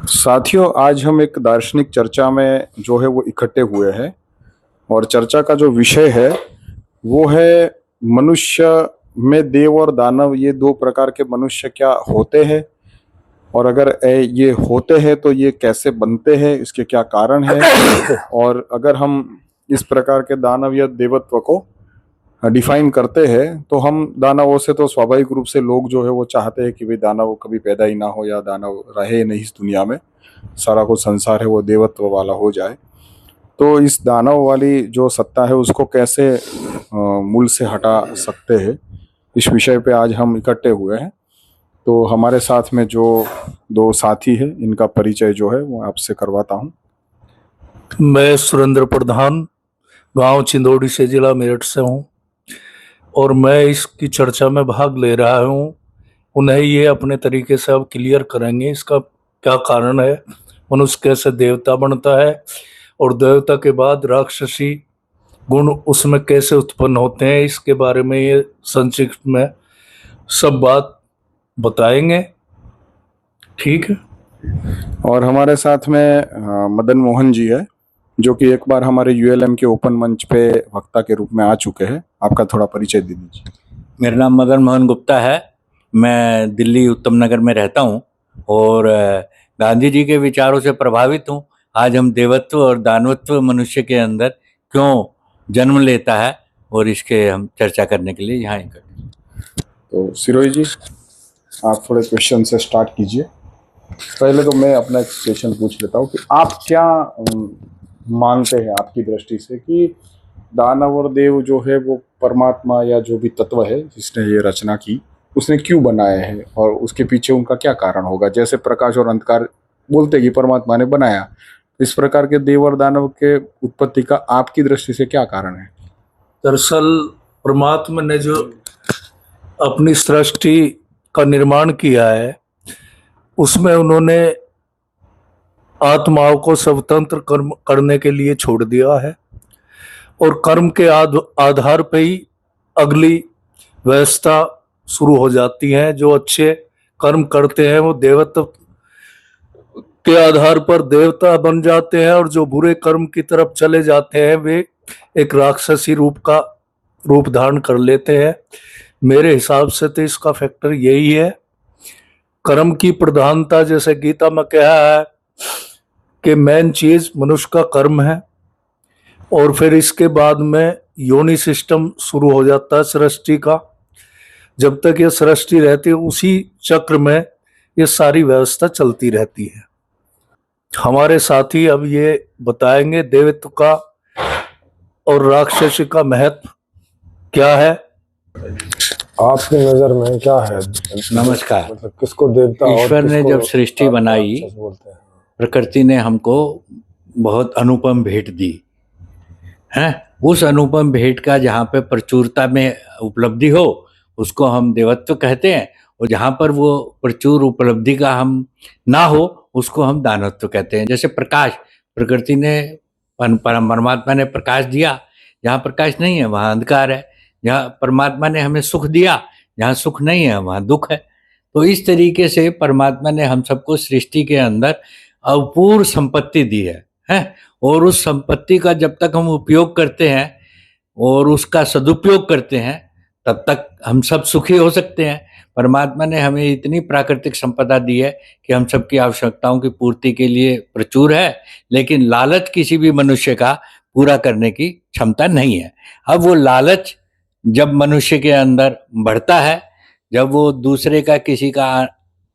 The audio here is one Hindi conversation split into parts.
साथियों, आज हम एक दार्शनिक चर्चा में जो है वो इकट्ठे हुए हैं। और चर्चा का जो विषय है वो है मनुष्य में देव और दानव, ये दो प्रकार के मनुष्य क्या होते हैं, और अगर ये होते हैं तो ये कैसे बनते हैं, इसके क्या कारण है। और अगर हम इस प्रकार के दानव या देवत्व को डिफाइन करते हैं तो हम दानवों से तो स्वाभाविक रूप से लोग जो है वो चाहते हैं कि भाई दानव कभी पैदा ही ना हो या दानव रहे नहीं इस दुनिया में, सारा कुछ संसार है वो देवत्व वाला हो जाए। तो इस दानव वाली जो सत्ता है उसको कैसे मूल से हटा सकते हैं, इस विषय पे आज हम इकट्ठे हुए हैं। तो हमारे साथ में जो दो साथी हैं इनका परिचय जो है वो आपसे करवाता हूँ। मैं सुरेंद्र प्रधान, गांव चिंदौड़ी से, जिला मेरठ से हूँ और मैं इसकी चर्चा में भाग ले रहा हूँ। उन्हें ये अपने तरीके से अब क्लियर करेंगे इसका क्या कारण है, मनुष्य कैसे देवता बनता है और देवता के बाद राक्षसी गुण उसमें कैसे उत्पन्न होते हैं, इसके बारे में ये संक्षिप्त में सब बात बताएंगे। ठीक है। और हमारे साथ में मदन मोहन जी है, जो कि एक बार हमारे यूएलएम के ओपन मंच पे वक्ता के रूप में आ चुके हैं। आपका थोड़ा परिचय दे दीजिए। मेरा नाम मदन मोहन गुप्ता है। मैं दिल्ली उत्तम नगर में रहता हूँ और गांधी जी के विचारों से प्रभावित हूँ। आज हम देवत्व और दानवत्व मनुष्य के अंदर क्यों जन्म लेता है और इसके हम चर्चा करने के लिए यहाँ इकट्ठे। तो सिरोही जी, आप थोड़े क्वेश्चन से स्टार्ट कीजिए। पहले तो मैं अपना एक क्वेश्चन पूछ लेता हूँ कि आप क्या मानते हैं आपकी दृष्टि से कि दानव और देव जो है वो परमात्मा या जो भी तत्व है जिसने ये रचना की उसने क्यों बनाया है और उसके पीछे उनका क्या कारण होगा। जैसे प्रकाश और अंधकार बोलते कि परमात्मा ने बनाया, इस प्रकार के देव और दानव के उत्पत्ति का आपकी दृष्टि से क्या कारण है। दरअसल परमात्मा ने जो अपनी सृष्टि का निर्माण किया है उसमें उन्होंने आत्माओं को स्वतंत्र कर्म करने के लिए छोड़ दिया है और कर्म के आधार पर ही अगली व्यवस्था शुरू हो जाती है। जो अच्छे कर्म करते हैं वो देवत्व के आधार पर देवता बन जाते हैं और जो बुरे कर्म की तरफ चले जाते हैं वे एक राक्षसी रूप धारण कर लेते हैं। मेरे हिसाब से तो इसका फैक्टर यही है, कर्म की प्रधानता। जैसे गीता में कहा है कि मेन चीज मनुष्य का कर्म है और फिर इसके बाद में योनि सिस्टम शुरू हो जाता है सृष्टि का। जब तक ये सृष्टि रहती है उसी चक्र में ये सारी व्यवस्था चलती रहती है। हमारे साथी अब ये बताएंगे देवत्व का और राक्षसी का महत्व क्या है। आपकी नजर में क्या है? नमस्कार। मतलब किसको देवता, ईश्वर ने जब सृष्टि बनाई, बोलते हैं, प्रकृति ने हमको बहुत अनुपम भेंट दी है। उस अनुपम भेंट का जहाँ पे प्रचुरता में उपलब्धि हो उसको हम देवत्व कहते हैं, और जहाँ पर वो प्रचुर उपलब्धि का हम ना हो उसको हम दानवत्व कहते हैं। जैसे प्रकाश, प्रकृति ने परमात्मा ने प्रकाश दिया, जहाँ प्रकाश नहीं है वहाँ अंधकार है। जहाँ परमात्मा ने हमें सुख दिया, जहाँ सुख नहीं है वहाँ दुख है। तो इस तरीके से परमात्मा ने हम सबको सृष्टि के अंदर अपूर्व संपत्ति दी है। और उस संपत्ति का जब तक हम उपयोग करते हैं और उसका सदुपयोग करते हैं तब तक हम सब सुखी हो सकते हैं। परमात्मा ने हमें इतनी प्राकृतिक संपदा दी है कि हम सबकी आवश्यकताओं की पूर्ति के लिए प्रचुर है, लेकिन लालच किसी भी मनुष्य का पूरा करने की क्षमता नहीं है। अब वो लालच जब मनुष्य के अंदर बढ़ता है, जब वो दूसरे का किसी का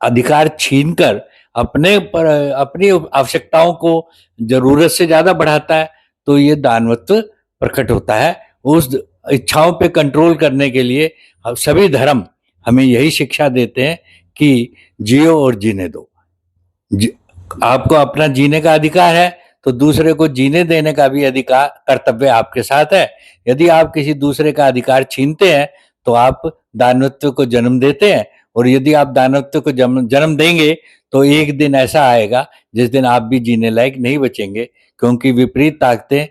अधिकार छीनकर अपनी आवश्यकताओं को जरूरत से ज्यादा बढ़ाता है, तो ये दानवत्व प्रकट होता है। उस इच्छाओं पे कंट्रोल करने के लिए सभी धर्म हमें यही शिक्षा देते हैं कि जियो और जीने दो। आपको अपना जीने का अधिकार है तो दूसरे को जीने देने का भी अधिकार, कर्तव्य आपके साथ है। यदि आप किसी दूसरे का अधिकार छीनते हैं तो आप दानवत्व को जन्म देते हैं, और यदि आप दानवत्व को जन्म देंगे तो एक दिन ऐसा आएगा जिस दिन आप भी जीने लायक नहीं बचेंगे, क्योंकि विपरीत ताकतें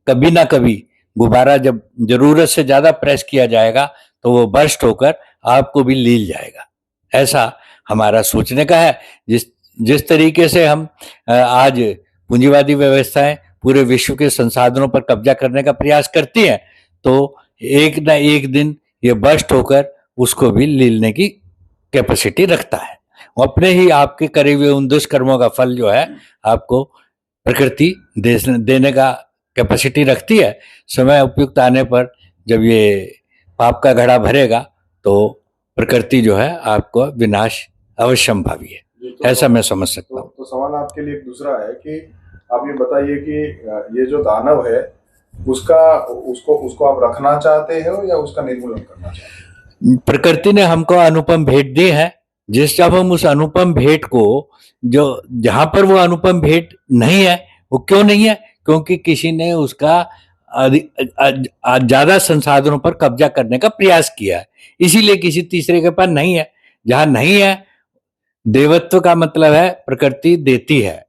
कभी ना कभी, गुब्बारा जब जरूरत से ज्यादा प्रेस किया जाएगा तो वो बर्स्ट होकर आपको भी लील जाएगा। ऐसा हमारा सोचने का है। जिस तरीके से हम आज पूंजीवादी व्यवस्थाएं पूरे विश्व के संसाधनों पर कब्जा करने का प्रयास करती हैं, तो एक ना एक दिन ये बस्ट होकर उसको भी लेने की कैपेसिटी रखता है। अपने ही आपके करे हुए उन दुष्कर्मों का फल जो है आपको प्रकृति देने का कैपेसिटी रखती है। समय उपयुक्त आने पर जब ये पाप का घड़ा भरेगा तो प्रकृति जो है आपको विनाश अवश्यंभावी है, ऐसा मैं समझ सकता हूँ। तो सवाल आपके लिए एक दूसरा है कि आप ये बताइए कि ये जो दानव है उसको आप रखना चाहते हो या उसका निर्मूलन करना चाहते हो? प्रकृति ने हमको अनुपम भेंट दी है, जब हम उस अनुपम भेंट को जो जहां पर वो अनुपम भेंट नहीं है, वो क्यों नहीं है? क्योंकि किसी ने उसका ज्यादा संसाधनों पर कब्जा करने का प्रयास किया है, इसीलिए किसी तीसरे के पास नहीं है। जहां नहीं है, देवत्व का मतलब है प्रकृति देती है,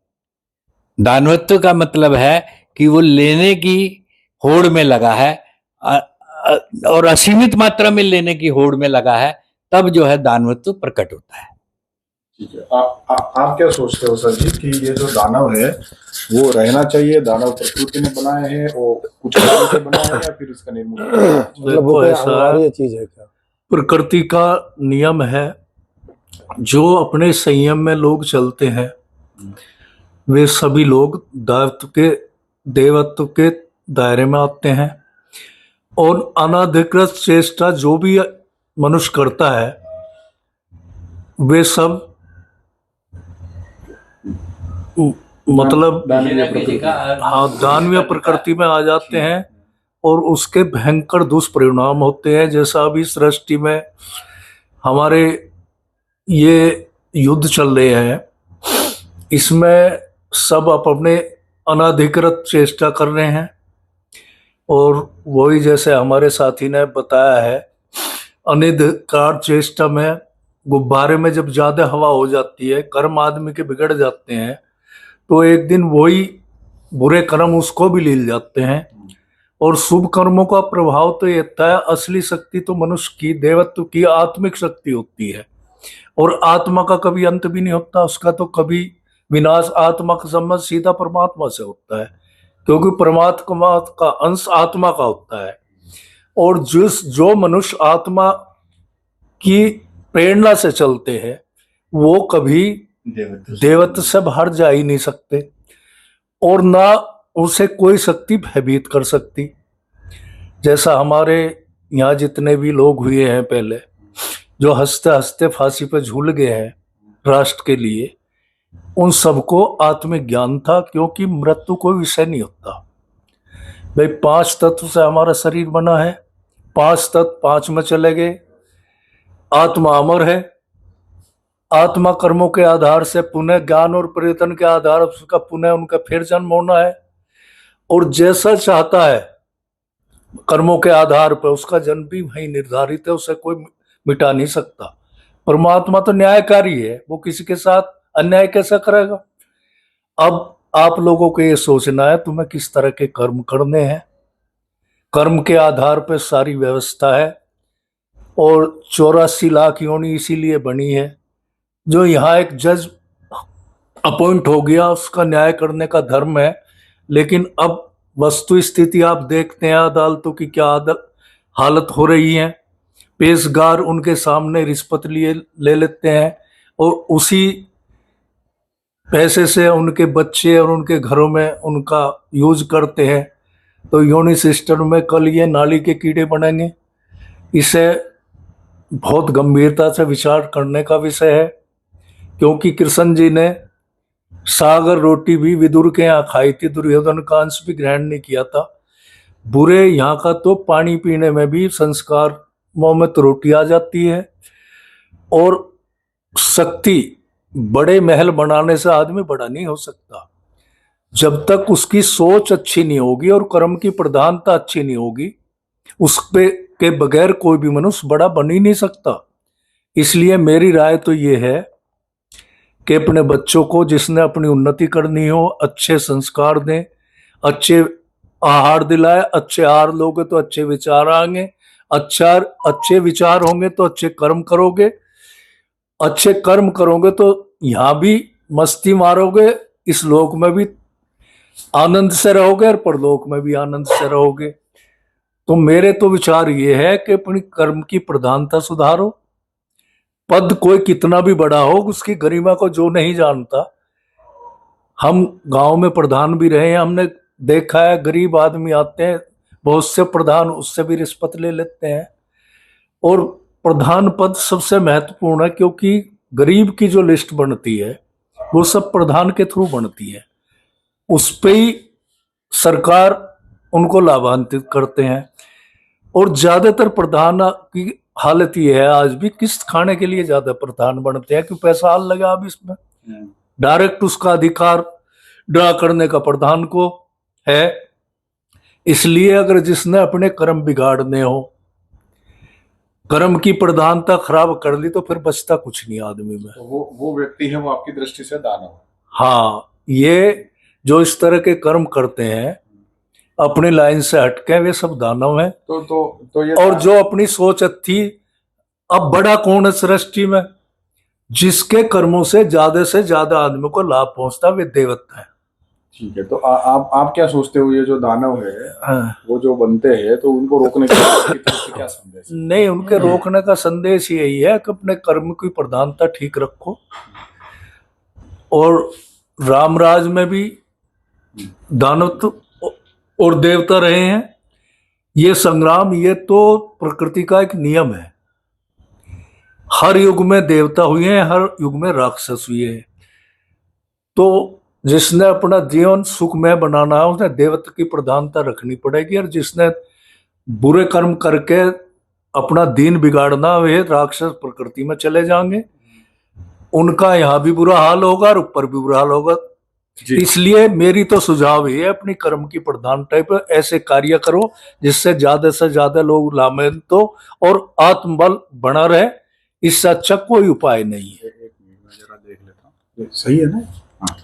दानवत्व का मतलब है कि वो लेने की होड़ में लगा है और असीमित मात्रा में लेने की होड़ में लगा है, तब जो है दानवत्व प्रकट होता है। ठीक है, आप क्या सोचते हो सर जी कि ये जो दानव है वो रहना चाहिए, दानव प्रकृति ने बनाए हैं और कुछ कारण से बनाए हैं या फिर इसका निर्मूलन? मतलब वो कोई अनिवार्य चीज है क्या? प्रकृति का नियम है, जो अपने संयम में लोग चलते हैं वे सभी लोग देवत्व के दायरे में आते हैं, और अनाधिकृत चेष्टा जो भी मनुष्य करता है वे सब मतलब दानवीय प्रकृति में आ जाते हैं और उसके भयंकर दुष्परिणाम होते हैं। जैसा अभी सृष्टि में हमारे ये युद्ध चल रहे हैं, इसमें सब अपने अनाधिकृत चेष्टा कर रहे हैं, और वही जैसे हमारे साथी ने बताया है, अनधिकार चेष्टा में गुब्बारे में जब ज्यादा हवा हो जाती है, कर्म आदमी के बिगड़ जाते हैं, तो एक दिन वही बुरे कर्म उसको भी ले जाते हैं। और शुभ कर्मों का प्रभाव तो ये होता है, असली शक्ति तो मनुष्य की देवत्व की आत्मिक शक्ति होती है, और आत्मा का कभी अंत भी नहीं होता, उसका तो कभी विनाश, आत्मा का संबंध सीधा परमात्मा से होता है, क्योंकि परमात्मा का अंश आत्मा का होता है। और जो मनुष्य आत्मा की प्रेरणा से चलते हैं वो कभी देवत्व से बाहर जा ही नहीं सकते, और ना उसे कोई शक्ति भयभीत कर सकती। जैसा हमारे यहाँ जितने भी लोग हुए हैं पहले, जो हंसते हंसते फांसी पर झूल गए हैं राष्ट्र के लिए, उन सबको आत्मिक ज्ञान था, क्योंकि मृत्यु कोई विषय नहीं होता भाई। 5 तत्व से हमारा शरीर बना है, 5 तत्व 5 में चले गए, आत्मा अमर है, आत्मा कर्मों के आधार से पुनः ज्ञान और परिवर्तन के आधार उसका पुनः उनका फिर जन्म होना है, और जैसा चाहता है कर्मों के आधार पर उसका जन्म भी वही निर्धारित है, उसे कोई मिटा नहीं सकता। परमात्मा तो न्यायकारी है, वो किसी के साथ अन्याय कैसा करेगा। अब आप लोगों को ये सोचना है तुम्हें किस तरह के कर्म करने हैं, कर्म के आधार पर सारी व्यवस्था है, और 84 लाख योनि इसीलिए बनी है। जो यहाँ एक जज अपॉइंट हो गया उसका न्याय करने का धर्म है, लेकिन अब वस्तु स्थिति आप देखते हैं अदालतों की क्या हालत हो रही है। पेशगार उनके सामने रिश्वत ले लेते हैं, और उसी पैसे से उनके बच्चे और उनके घरों में उनका यूज करते हैं। तो योनि सिस्टम में कल ये नाली के कीड़े बनेंगे। इसे बहुत गंभीरता से विचार करने का विषय है, क्योंकि कृष्ण जी ने सागर रोटी भी विदुर के यहाँ खाई थी, दुर्योधन का अंश भी ग्रहण नहीं किया था। बुरे यहाँ का तो पानी पीने में भी संस्कार मुंह में तो रोटी आ जाती है, और शक्ति बड़े महल बनाने से आदमी बड़ा नहीं हो सकता। जब तक उसकी सोच अच्छी नहीं होगी और कर्म की प्रधानता अच्छी नहीं होगी, उस पे के बगैर कोई भी मनुष्य बड़ा बन ही नहीं सकता। इसलिए मेरी राय तो ये है कि अपने बच्चों को जिसने अपनी उन्नति करनी हो अच्छे संस्कार दें, अच्छे आहार दिलाए। अच्छे आहार लोगे तो अच्छे विचार आएंगे, अच्छे विचार होंगे तो अच्छे कर्म करोगे, अच्छे कर्म करोगे तो यहाँ भी मस्ती मारोगे इस लोक में भी आनंद से रहोगे और परलोक में भी आनंद से रहोगे। तो मेरे तो विचार ये है कि अपनी कर्म की प्रधानता सुधारो। पद कोई कितना भी बड़ा हो, उसकी गरिमा को जो नहीं जानता, हम गांव में प्रधान भी रहे हैं, हमने देखा है गरीब आदमी आते हैं, बहुत से प्रधान उससे भी रिश्वत ले लेते हैं। और प्रधान पद सबसे महत्वपूर्ण है, क्योंकि गरीब की जो लिस्ट बनती है वो सब प्रधान के थ्रू बनती है, उस पे ही सरकार उनको लाभान्वित करते हैं। और ज्यादातर प्रधान की हालत ये है आज भी, किस्त खाने के लिए ज्यादा प्रधान बनते हैं, क्योंकि पैसा हाल लगा अब इसमें, डायरेक्ट उसका अधिकार ड्रा करने का प्रधान को है। इसलिए अगर जिसने अपने कर्म बिगाड़ने हो, कर्म की प्रधानता खराब कर ली, तो फिर बचता कुछ नहीं आदमी में। तो वो व्यक्ति है, वो आपकी दृष्टि से दानव। हाँ, ये जो इस तरह के कर्म करते हैं अपनी लाइन से हटके, वे सब दानव हैं। तो ये और जो अपनी सोच थी, अब बड़ा कौन है सृष्टि में, जिसके कर्मों से ज्यादा आदमी को लाभ पहुंचता, वे देवता है। ठीक है, तो आप क्या सोचते हो, ये जो दानव है हाँ। वो जो बनते हैं, तो उनको रोकने के लिए आपकी तरफ से क्या संदेश है? नहीं, उनके रोकने का संदेश यही है कि अपने कर्म की प्रधानता ठीक रखो। और रामराज में भी दानव तो और देवता रहे हैं। ये संग्राम, ये तो प्रकृति का एक नियम है। हर युग में देवता हुए हैं, हर युग में राक्षस हुए हैं। तो जिसने अपना जीवन सुखमय बनाना है, उसने देवता की प्रधानता रखनी पड़ेगी। और जिसने बुरे कर्म करके अपना दीन बिगाड़ना, वे राक्षस प्रकृति में चले जाएंगे। उनका यहाँ भी बुरा हाल होगा और ऊपर भी बुरा हाल होगा। इसलिए मेरी तो सुझाव ये है, अपनी कर्म की प्रधानता पर ऐसे कार्य करो जिससे ज्यादा से ज्यादा लोग लाभान्वित हो और आत्मबल बना रहे। इससे अच्छा कोई उपाय नहीं है। एक मिनट में जरा देख लेता हूँ, सही है ना? हाँ,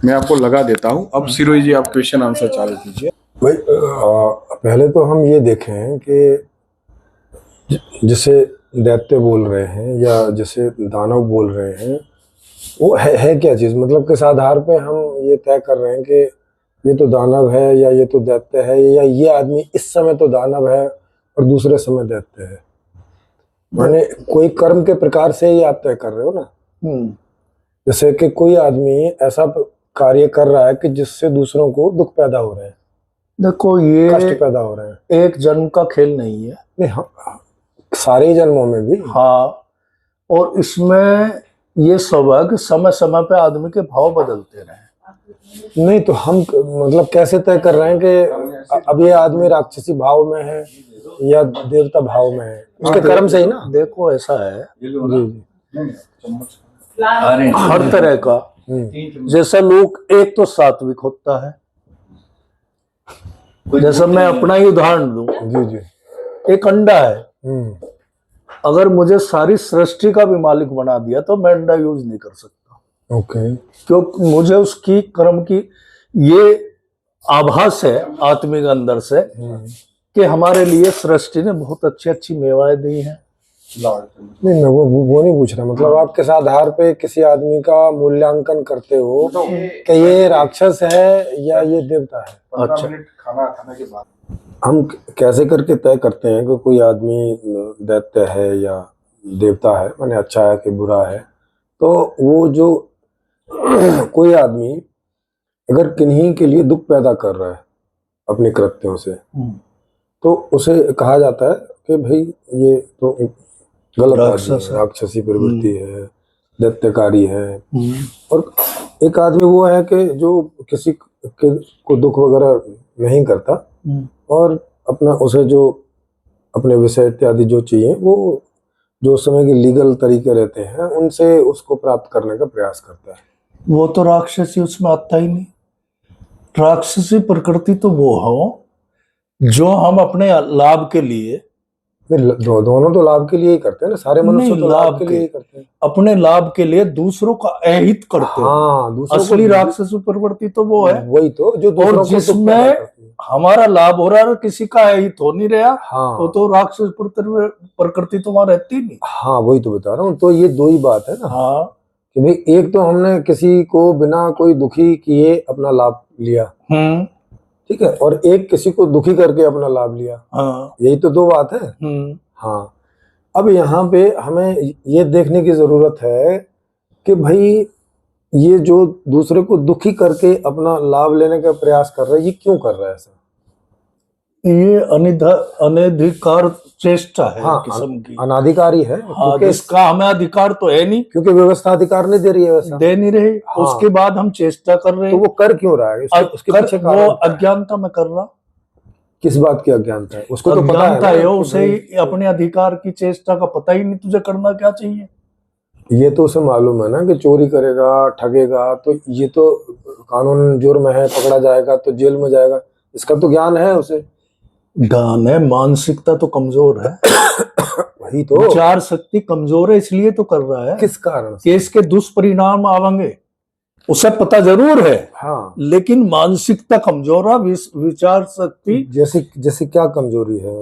मैं आपको लगा देता हूँ। अब सिरोही जी, आप क्वेश्चन आंसर चालू कीजिए। भाई पहले तो हम ये देखें कि जिसे दैत्य बोल रहे हैं या जिसे दानव बोल रहे हैं, वो है क्या चीज़? मतलब किस आधार पे हम ये तय कर रहे हैं कि ये तो दानव है या ये तो दैत्य है, या ये आदमी इस समय तो दानव है और दूसरे समय दैत्य है? माने कोई कर्म के प्रकार से ही आप तय कर रहे हो ना। जैसे कि कोई आदमी ऐसा कार्य कर रहा है कि जिससे दूसरों को दुख पैदा हो रहे हैं, देखो ये कष्ट पैदा हो रहे हैं। एक जन्म का खेल नहीं है। नहीं, हाँ, सारे ही जन्मों में भी। हाँ, और इसमें ये सब है कि समय समय पे आदमी के भाव बदलते रहे। नहीं तो हम मतलब कैसे तय कर रहे हैं कि अब ये आदमी राक्षसी भाव में है या देवता भाव में है? उसके कर्म से ही ना। देखो ऐसा है, अरे हर तरह का, जैसे लोग, एक तो सात्विक होता है, जैसे मैं अपना ही उदाहरण दूं, जी जी, एक अंडा है। अगर मुझे सारी सृष्टि का भी मालिक बना दिया तो मैं अंडा यूज नहीं कर सकता। ओके, क्योंकि मुझे उसकी कर्म की ये आभास है आत्मिक अंदर से कि हमारे लिए सृष्टि ने बहुत अच्छी अच्छी मेवाएं दी हैं। नहीं मैं वो नहीं पूछ रहा। मतलब आप किस आधार पे किसी आदमी का मूल्यांकन करते हो कि ये राक्षस है या ये देवता है? अच्छा, खाना खाने के बाद हम कैसे करके तय करते हैं कि कोई आदमी दैत्य है या देवता है, माने अच्छा है कि बुरा है? तो वो जो कोई आदमी अगर किन्हीं के लिए दुख पैदा कर रहा है अपने कृत्यों से, तो उसे कहा जाता है कि भाई ये तो गलत आदमी है, राक्षसी प्रवृत्ति है, दैत्यकारी है। और एक आदमी वो है कि जो किसी को दुख वगैरह नहीं करता और अपना उसे जो अपने विषय इत्यादि जो चाहिए, वो जो समय के लीगल तरीके रहते हैं उनसे उसको प्राप्त करने का प्रयास करता है। वो तो राक्षसी उसमें आता ही नहीं। राक्षसी प्रकृति तो वो हो जो हम अपने लाभ के लिए, दोनों तो लाभ के लिए ही करते हैं ना, सारे मनुष्य तो लाभ के लिए ही करते हैं, अपने लाभ के लिए दूसरों का अहित करते हैं। हाँ, दूसरों असली राक्षसी प्रवृत्ति तो वो है, वही तो जो दूसरों और को जिसमें हमारा लाभ हो रहा है, किसी का अहित हो नहीं रहा। हाँ, तो राक्षस प्रकृति तो वहां रहती नहीं। हाँ वही तो बता रहा हूँ। तो ये दो ही बात है ना। हाँ, कि भाई एक तो हमने किसी को बिना कोई दुखी किए अपना लाभ लिया, ठीक है, और एक किसी को दुखी करके अपना लाभ लिया। हाँ। यही तो दो बात है। हाँ, अब यहाँ पे हमें ये देखने की जरूरत है कि भाई ये जो दूसरे को दुखी करके अपना लाभ लेने का प्रयास कर रहा है, ये क्यों कर रहा है ऐसा? ये अनधिकार चेष्टा है, हाँ, किस्म की। अनाधिकारी है, हाँ, क्योंकि जिसका हमें अधिकार तो है नहीं, क्योंकि व्यवस्था अधिकार नहीं दे रही है वैसा। दे नहीं रही। हाँ। उसके बाद हम चेष्टा कर रहे तो हैं। वो कर क्यों रहा है? उसके पीछे वो कारण क्या है? अज्ञानता में कर रहा। किस बात की अज्ञानता है? उसको तो पता है अज्ञानता ना है, कि उसे भाई अपने अधिकार की चेष्टा का पता ही नहीं तुझे करना क्या चाहिए। ये तो उसे मालूम है ना कि चोरी करेगा, ठगेगा, तो ये तो कानून जुर्म है, पकड़ा जाएगा तो जेल में जाएगा, इसका तो ज्ञान है उसे। ज्ञान है, मानसिकता तो कमजोर है। वही तो, विचार शक्ति कमजोर है, इसलिए तो कर रहा है। किस कारण से? कि इसके दुष्परिणाम आवेंगे, उसे पता जरूर है, हाँ, लेकिन मानसिकता कमजोर है। विचार शक्ति जैसे जैसे क्या कमजोरी है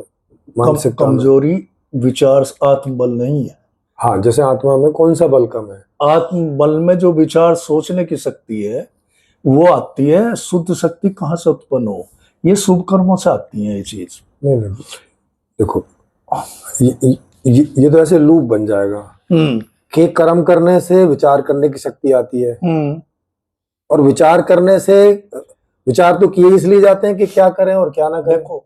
मानसिकता में? कमजोरी, विचार आत्मबल नहीं है। हाँ, जैसे आत्मा में कौन सा बल कम है? आत्मबल में जो विचार सोचने की शक्ति है वो आती है। शुद्ध शक्ति कहाँ से उत्पन्न हो? ये शुभ कर्मों से आती है ये चीज। नहीं, देखो, ये तो ऐसे लूप बन जाएगा कि कर्म करने से विचार करने की शक्ति आती है, और विचार करने से, विचार तो किए इसलिए जाते हैं कि क्या करें और क्या ना करें। देखो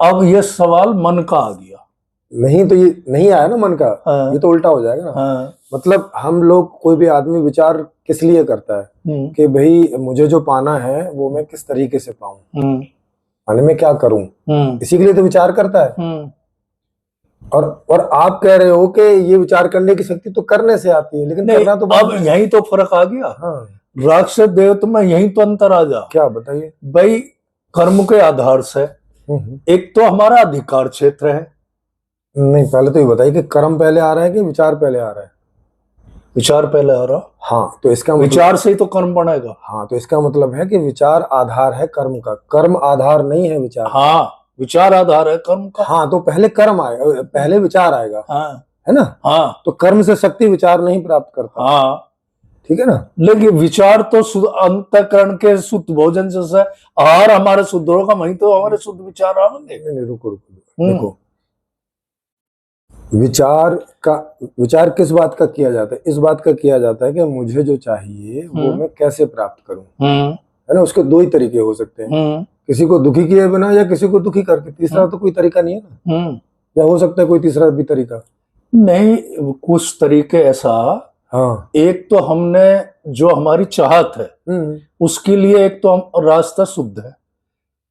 अब ये सवाल मन का आ गया। नहीं, तो ये नहीं आया ना मन का। हाँ। ये तो उल्टा हो जाएगा ना। हाँ। मतलब हम लोग, कोई भी आदमी विचार किस लिए करता है कि भाई मुझे जो पाना है वो मैं किस तरीके से पाऊं, माने मैं क्या करूं, इसी के लिए तो विचार करता है। और आप कह रहे हो कि ये विचार करने की शक्ति तो करने से आती है, लेकिन करना तो अब यही तो फर्क आ गया। हाँ, राक्षस देवता में यही तो अंतर आ जा। क्या बताइए? भाई कर्म के आधार से एक तो हमारा अधिकार क्षेत्र है। नहीं, पहले तो ये बताइए कि कर्म पहले आ रहा है कि विचार पहले आ रहा है? विचार पहले आ रहा। हाँ, तो इसका मतलब, विचार से ही तो कर्म बनेगा। हाँ, तो इसका मतलब है कि विचार आधार है कर्म का, कर्म आधार नहीं है विचार। हाँ, विचार आधार है कर्म का। हाँ, तो पहले कर्म आएगा, पहले विचार आएगा। हाँ, है ना? हाँ, तो कर्म से शक्ति विचार नहीं प्राप्त करता। हाँ, ठीक है ना? लेकिन विचार तो अंतःकरण के शुद्ध भोजन से आहार हमारे शुद्ध होगा, वहीं तो हमारे शुद्ध विचार आवेंगे। नहीं, रुको, देखो, विचार किस बात का किया जाता है? इस बात का किया जाता है कि मुझे जो चाहिए वो मैं कैसे प्राप्त करूं, है ना? उसके दो ही तरीके हो सकते हैं, किसी को दुखी किए बिना या किसी को दुखी करके। तीसरा तो कोई तरीका नहीं है ना? या हो सकता है कोई तीसरा भी तरीका? नहीं, कुछ तरीके ऐसा। हाँ, एक तो हमने जो हमारी चाहत है उसके लिए एक तो हम रास्ता शुद्ध है,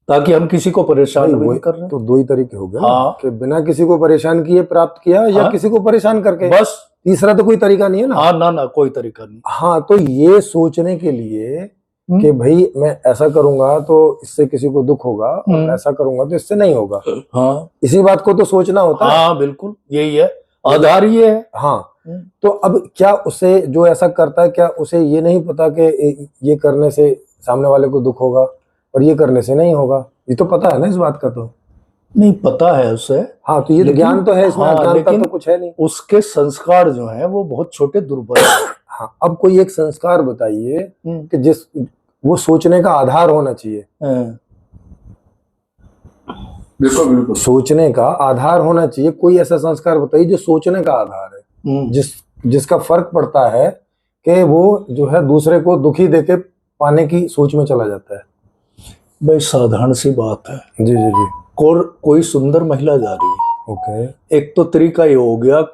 ताकि हम किसी को परेशान नहीं कर रहे। तो दो ही तरीके हो गए ना, हाँ। कि बिना किसी को परेशान किए प्राप्त किया, या हाँ। किसी को परेशान करके। बस, तीसरा तो कोई तरीका नहीं है ना? हाँ, ना कोई तरीका नहीं। हाँ, तो ये सोचने के लिए कि भाई मैं ऐसा करूंगा तो इससे किसी को दुख होगा, और ऐसा करूंगा तो इससे नहीं होगा, हाँ, इसी बात को तो सोचना होता है। हाँ, बिल्कुल यही है, आधार ये है। हाँ, तो अब क्या उसे, जो ऐसा करता है, क्या उसे ये नहीं पता कि ये करने से सामने वाले को दुख होगा और ये करने से नहीं होगा? ये तो पता है ना इस बात का? तो नहीं पता है उसे। हाँ, तो ये तो ज्ञान तो है इसमें। हाँ, अज्ञानता लेकिन तो कुछ है नहीं। उसके संस्कार जो है वो बहुत छोटे, दुर्बल है। हाँ, अब कोई एक संस्कार बताइए कि जिस, वो सोचने का आधार होना चाहिए। बिल्कुल सोचने का आधार होना चाहिए। कोई ऐसा संस्कार बताइए जो सोचने का आधार है, जिसका फर्क पड़ता है कि वो जो है दूसरे को दुखी देके पाने की सोच में चला जाता है। भाई साधारण सी बात है। जी जी जी। कोई सुंदर महिला जा रही है, ओके, एक तो तरीका ये हो गया,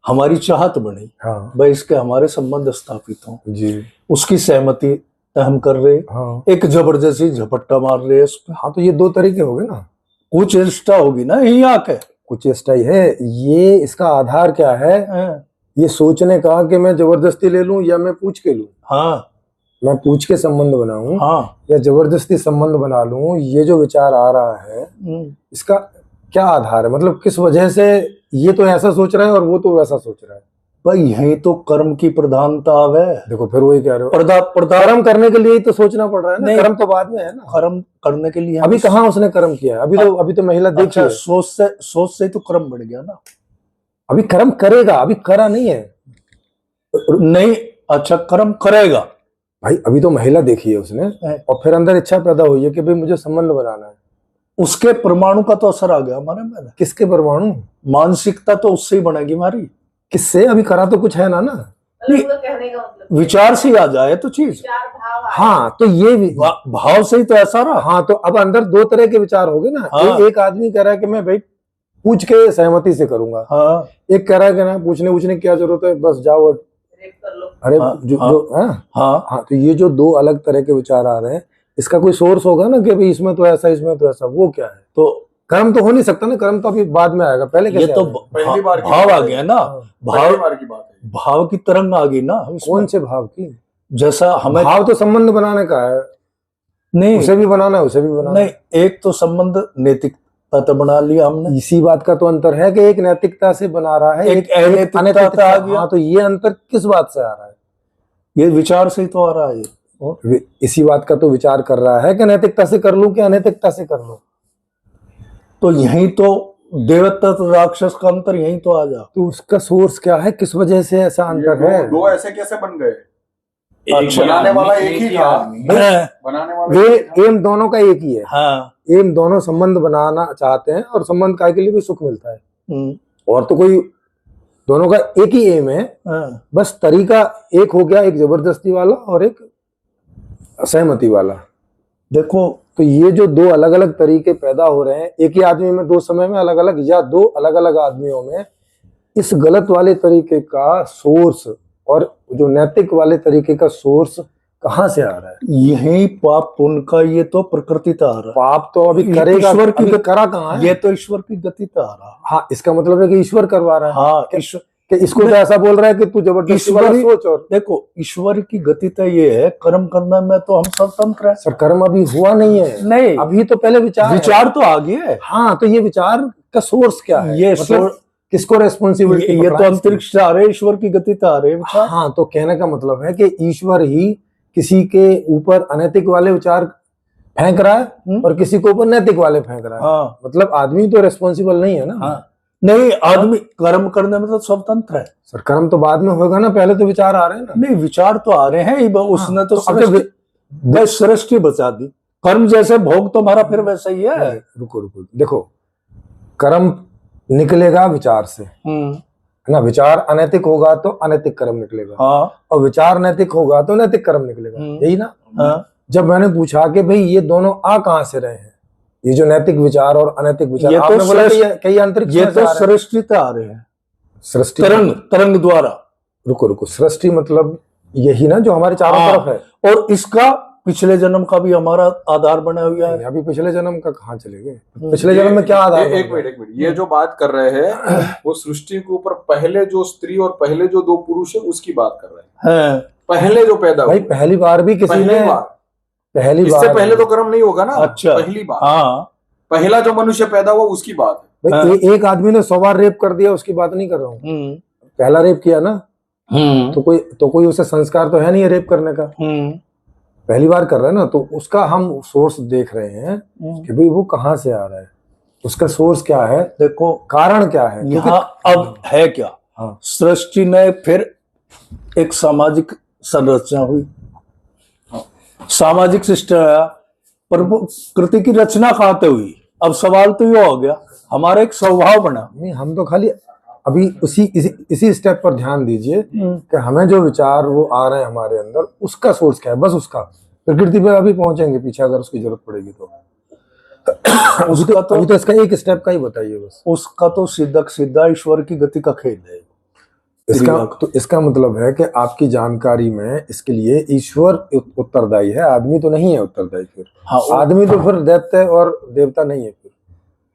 हमारी चाहत बनी, हाँ भाई इसके हमारे संबंध स्थापित हों, जी, उसकी सहमति हम कर रहे। हाँ एक जबरदस्ती झपट्टा मार रहे हैं उस पर। हाँ, तो ये दो तरीके हो गए ना। कुछ चेष्टा होगी ना यही आके। कुछ चेष्टा ही है ये। इसका आधार क्या है? ये सोचने का कि मैं जबरदस्ती ले लूं या मैं पूछ के लूं। हाँ, मैं पूछ के संबंध बनाऊं, हाँ, या जबरदस्ती संबंध बना लूं, ये जो विचार आ रहा है इसका क्या आधार है? मतलब किस वजह से ये तो ऐसा सोच रहा है और वो तो वैसा सोच रहा है? भाई यही तो कर्म की प्रधानता है। देखो, फिर वही कह रहे हो, पर्दा कर्म करने के लिए ही तो सोचना पड़ रहा है ना। नहीं, कर्म तो बाद में है ना। कर्म करने के लिए अभी कहाँ उसने कर्म किया है? अभी तो महिला देखी अच्छा, है। सोच से तो कर्म बढ़ गया ना। अभी कर्म करेगा, अभी करा नहीं है। नहीं अच्छा कर्म करेगा। भाई अभी तो महिला देखी है उसने है। और फिर अंदर इच्छा पैदा हुई है कि भाई मुझे संबंध बनाना है। उसके परमाणु का तो असर आ गया हमारे में। किसके परमाणु? मानसिकता तो उससे ही बनेगी हमारी। किससे? अभी करा तो कुछ है ना ना। नहीं, कहने का मतलब विचार से ही आ जाए तो चीज। विचार भाव आए। हाँ तो ये भाव से ही तो ऐसा रहा। हाँ तो अब अंदर दो तरह के विचार हो गए ना। हाँ। एक आदमी कह रहा है कि मैं भाई पूछ के सहमति से करूंगा। हाँ एक कह रहा है कि ना पूछने की क्या जरूरत है, बस जाओ और रेप कर लो। अरे हाँ, हाँ। हाँ तो ये जो दो अलग तरह के विचार आ रहे हैं, इसका कोई सोर्स होगा ना कि भाई इसमें तो ऐसा इसमें तो ऐसा। वो क्या है? तो कर्म तो हो नहीं सकता ना, कर्म तो अभी बाद में आएगा, पहले ये कैसे तो आएगा? पहली बार की भाव बात आ है। गया ना। पहली भाव बार की बात है। भाव की तरंग आ गई ना इसमें। कौन से भाव की? जैसा हमें भाव तो संबंध बनाने का है, नहीं उसे भी बनाना है उसे भी बनाना नहीं, एक तो संबंध नैतिकता तो बना लिया हमने। है। इसी बात का तो अंतर है कि एक नैतिकता से बना रहा है, एक अनैतिकता से आ गया। हाँ तो ये अंतर किस बात से आ रहा है? ये विचार से ही तो आ रहा है ये। इसी बात का तो विचार कर रहा है कि नैतिकता से कर लूं कि अनैतिकता से कर लूं। तो यही तो देवता तो राक्षस का अंतर यही तो आ जा। तो उसका सोर्स क्या है? किस वजह से ऐसा अंतर है? दो ऐसे कैसे बन गए? अच्छा, बनाने वाला एक ही था। हाँ, बनाने वाला वे एक ही था। एम दोनों का एक ही है। हाँ एम दोनों संबंध बनाना चाहते हैं और संबंध काय के लिए भी सुख मिलता है। हम्म, और तो कोई, दोनों का एक ही एम है, हाँ, बस तरीका एक हो गया, एक जबरदस्ती वाला और एक असहमति वाला। देखो तो ये जो दो अलग अलग तरीके पैदा हो रहे हैं एक ही आदमी में, दो समय में अलग अलग, या दो अलग अलग आदमियों में, इस गलत वाले तरीके का सोर्स और जो नैतिक वाले तरीके का सोर्स कहाँ से आ रहा है? यही पाप पुण्य का ये तो प्रकृति तो आ रहा पाप तो अभी ये करेगा, ईश्वर की अभी गति- करा कहाँ है। है? ये तो ईश्वर की गति तो आ रहा। हाँ, इसका मतलब है कि ईश्वर करवा रहा है। हाँ ईश्वर, कि इसको तो ऐसा बोल रहा है कि तू जबरदस्ती वाला ईश्वरी- सोच। और देखो ईश्वर की गति तो ये है, कर्म करने में तो हम स्वतंत्र है। सर कर्म अभी हुआ नहीं है, नहीं, अभी तो पहले विचार विचार तो आ गया है। हाँ तो ये विचार का सोर्स क्या है? ये मतलब किसको रेस्पॉन्सिबिलिटी? ये तो अंतरिक्ष से आ रहे, ईश्वर की गति तो आ रहे विचार। हाँ तो कहने का मतलब है कि ईश्वर ही किसी के ऊपर अनैतिक वाले विचार फेंक रहा है और किसी के ऊपर नैतिक वाले फेंक रहा है। हाँ मतलब आदमी तो रेस्पॉन्सिबल नहीं है ना। हाँ, नहीं आदमी कर्म करने में तो स्वतंत्र है। सर कर्म तो बाद में होगा ना, पहले तो विचार आ रहे हैं ना। नहीं विचार तो आ रहे हैं, उसने तो अब तो बस सृष्टि बचा दी। कर्म जैसे भोग तो हमारा फिर वैसा ही है। रुको रुको, देखो कर्म निकलेगा विचार से, है ना। विचार अनैतिक होगा तो अनैतिक कर्म निकलेगा, हाँ और विचार नैतिक होगा तो नैतिक कर्म निकलेगा, यही ना। हाँ, जब मैंने पूछा कि भाई ये दोनों आ कहां से रहे हैं, ये जो नैतिक विचार और अनैतिक विचार, ये तो आपने बोला कि सृष्टि- कई अंतरिक्ष ये में से तो आ रहे हैं। सृष्टि से आ रहे हैं, सृष्टि, तरंग द्वारा। रुको रुको, सृष्टि मतलब यही ना जो हमारे चारों हाँ, तरफ है। और इसका पिछले जन्म का भी हमारा आधार बना हुआ है। अभी पिछले जन्म का कहाँ चले गए? पिछले जन्म में क्या आधार बन एक गया? मिनट एक मिनट, ये जो बात कर रहे हैं वो सृष्टि के ऊपर पहले जो स्त्री और पहले जो दो पुरुष है उसकी बात कर रहे हैं। हैं। पहले जो पैदा भाई हुए, पहली बार भी किसी पहली ने, बार, पहली इससे बार पहले तो कर्म नहीं होगा ना। अच्छा। पहली बार, हाँ पहला जो मनुष्य पैदा हुआ उसकी बात है। भाई एक आदमी ने 100 बार रेप कर दिया उसकी बात नहीं कर रहा हूँ। पहला रेप किया ना, तो कोई उसे संस्कार तो है नहीं है रेप करने का, पहली बार कर रहा है ना, तो उसका हम सोर्स देख रहे हैं कि भाई वो कहाँ से आ रहा है, उसका सोर्स क्या है, देखो कारण क्या है। यहाँ अब है क्या, हाँ। सृष्टि ने फिर एक सामाजिक संरचना हुई, सामाजिक सिस्टम आया, पर प्रकृति की रचना कहाँ पे हुई? अब सवाल तो ये हो गया, हमारा एक स्वभाव बना। नहीं, हम तो खाली अभी इसी स्टेप पर ध्यान दीजिए कि हमें जो विचार वो आ रहे हैं हमारे अंदर, उसका सोर्स क्या है, बस उसका। प्रकृति पे अभी पहुंचेंगे पीछे अगर उसकी जरूरत पड़ेगी तो। अभी तो इसका एक स्टेप का ही बताइए बस। उसका तो सीधा ईश्वर की गति का खेल है। इसका मतलब है कि आपकी जानकारी में इसके लिए ईश्वर उत्तरदायी है, आदमी तो नहीं है उत्तरदायी। फिर हाँ, आदमी तो फिर दैत्य और देवता नहीं है। फिर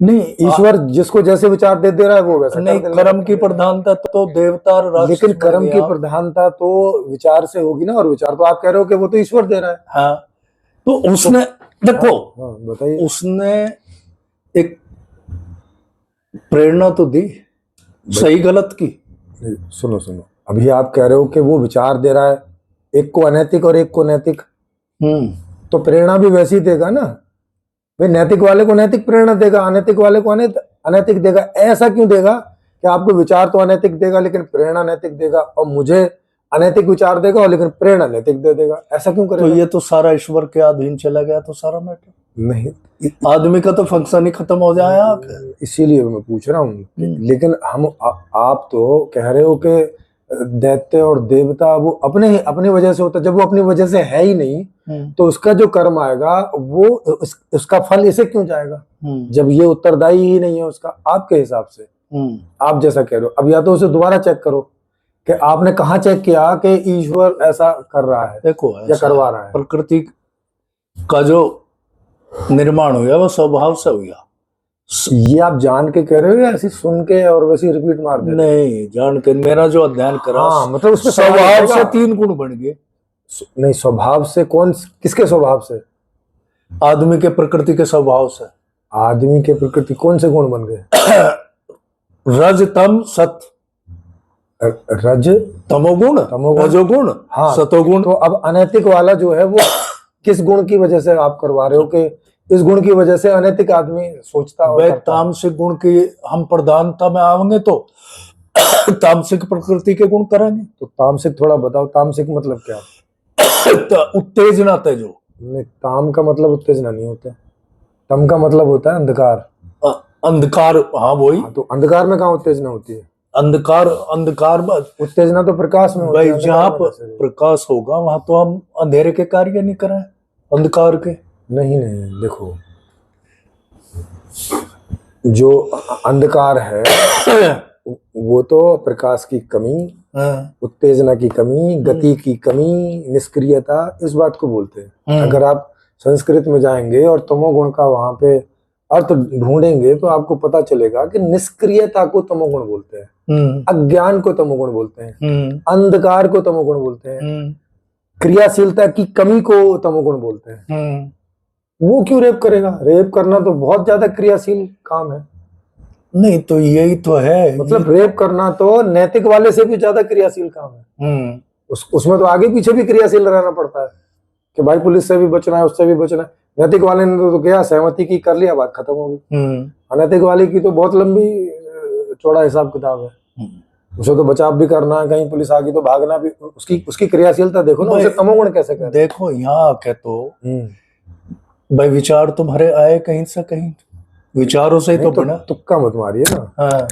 नहीं, ईश्वर जिसको जैसे विचार दे रहा है वो वैसा नहीं, कर देगा। कर्म की प्रधानता तो देवता और राक्षस लेकिन बन कर्म की गया। प्रधानता तो विचार से होगी ना, और विचार तो आप कह रहे हो कि वो तो ईश्वर दे रहा है। हाँ, तो उसने देखो, हाँ, बताइए। उसने एक प्रेरणा तो दी, सही गलत की। सुनो अभी आप कह रहे हो कि वो विचार दे रहा है, एक को अनैतिक और एक को नैतिक, तो प्रेरणा भी वैसी देगा ना। भाई नैतिक वाले को नैतिक प्रेरणा देगा, अनैतिक वाले को अनैतिक देगा। ऐसा क्यों देगा कि आपको विचार तो अनैतिक देगा लेकिन प्रेरणा नैतिक देगा, और मुझे अनैतिक विचार देगा और लेकिन प्रेरणा नैतिक दे देगा, ऐसा क्यों तो करेगा? ये तो सारा ईश्वर के अधीन चला गया, तो सारा मैटर नहीं, आदमी का तो फंक्शन ही खत्म हो जाएगा। इसीलिए मैं पूछ रहा हूँ। लेकिन आप तो कह रहे हो कि दैत्य और देवता वो अपनी वजह से होता है। जब वो अपनी वजह से है ही नहीं तो उसका जो कर्म आएगा वो उसका फल इसे क्यों जाएगा, जब ये उत्तरदायी ही नहीं है उसका आपके हिसाब से? आप जैसा कह रहे हो, अब या तो उसे दोबारा चेक करो कि आपने कहाँ चेक किया कि ईश्वर ऐसा कर रहा है देखो या करवा रहा है। प्रकृति का जो निर्माण हुआ वो स्वभाव से हुआ। ये आप जान के कह रहे हो या ऐसी सुन के और वैसे रिपीट मार दे रहे हो? नहीं, जान के मेरा जो अध्ययन करा, हाँ, मतलब उसमें स्वभाव से 3 गुण बन गए। नहीं, स्वभाव से किसके स्वभाव से? आदमी के प्रकृति के स्वभाव से। आदमी के प्रकृति कौन से गुण बन गए? रज तम सत, रज तमोगुण, रजोगुण, हाँ, सतोगुण। तो अब अनैतिक वाला जो है वो किस गुण की वजह से आप करवा रहे हो कि इस गुण की वजह से अनैतिक आदमी सोचता और करता है? तामसिक गुण की हम प्रधानता में आएंगे तो तामसिक प्रकृति के गुण करेंगे। तो तामसिक थोड़ा बताओ, तामसिक मतलब क्या? उत्तेजना तेजो। नहीं, ताम का मतलब उत्तेजना नहीं होता, तम का मतलब होता है अंधकार। अंधकार, हाँ वही। तो अंधकार में कहाँ उत्तेजना होती है? अंधकार में उत्तेजना तो प्रकाश में होती भाई, है। जहाँ प्रकाश होगा वहां तो हम अंधेरे के कार्य नहीं करें, अंधकार के। नहीं, देखो, जो अंधकार है वो तो प्रकाश की कमी, उत्तेजना की कमी, गति की कमी, निष्क्रियता, इस बात को बोलते हैं। अगर आप संस्कृत में जाएंगे और तमोगुण का वहां पे अर्थ ढूंढेंगे तो आपको पता चलेगा कि निष्क्रियता को तमोगुण बोलते हैं, अज्ञान को तमोगुण बोलते हैं, अंधकार को तमोगुण बोलते हैं, क्रियाशीलता की कमी को तमोगुण बोलते हैं। वो क्यों रेप करेगा? रेप करना तो बहुत ज्यादा क्रियाशील काम है। नहीं, तो यही तो है, मतलब रेप करना तो नैतिक वाले से भी ज्यादा क्रियाशील काम है। उसमें तो आगे पीछे भी क्रियाशील रहना पड़ता है कि भाई पुलिस से भी बचना है, उससे भी बचना है। नैतिक वाले ने तो गया, सहमति की, कर लिया, बात खत्म हो गई। अनैतिक वाले की तो बहुत लंबी चौड़ा हिसाब किताब है। उसे तो बचाव भी करना है, कहीं पुलिस आ गई तो भागना भी, उसकी क्रियाशीलता देखो ना, उसे तमोगुण कैसे कहते हैं? देखो यहाँ आके तो भाई विचार तुम्हारे आए कहीं से कहीं, विचारों से ही तो बना। तुक्का मत मारिए ना। हाँ।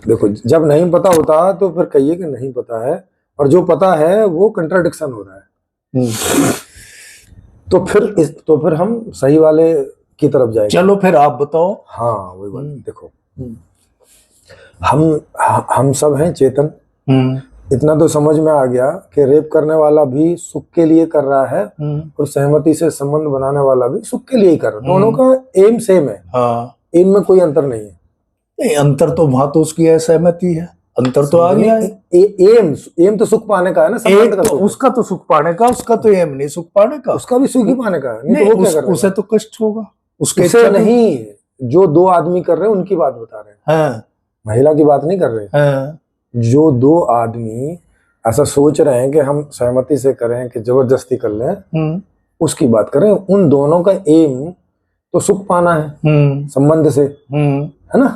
देखो, जब नहीं पता होता तो फिर कहिए कि नहीं पता है, और जो पता है वो कंट्राडिक्शन हो रहा है। तो फिर हम सही वाले की तरफ जाएंगे। चलो फिर आप बताओ। हाँ, वही बात। देखो, हम सब हैं चेतन। इतना तो समझ में आ गया कि रेप करने वाला भी सुख के लिए कर रहा है और सहमति से संबंध बनाने वाला भी सुख के लिए ही कर रहा है। दोनों का एम सेम है। हाँ, एम में कोई अंतर नहीं है। नहीं, अंतर तो वहां तो उसकी सहमति है, अंतर तो आ गया है। एम तो सुख पाने का है ना, संबंध का तो सुख। उसका तो सुख पाने का, उसका तो एम नहीं सुख पाने का, उसका भी सुख ही पाने का है। नहीं तो वो क्या कर रहा है? उसे तो कष्ट होगा उसके उसे नहीं, जो 2 आदमी कर रहे हैं उनकी बात बता रहे हैं। हाँ, महिला की बात नहीं कर रहे। हाँ, जो 2 आदमी ऐसा सोच रहे हैं कि हम सहमति से करें कि जबरदस्ती कर लें, उसकी बात करें। उन दोनों का एम तो सुख पाना है संबंध से, है ना।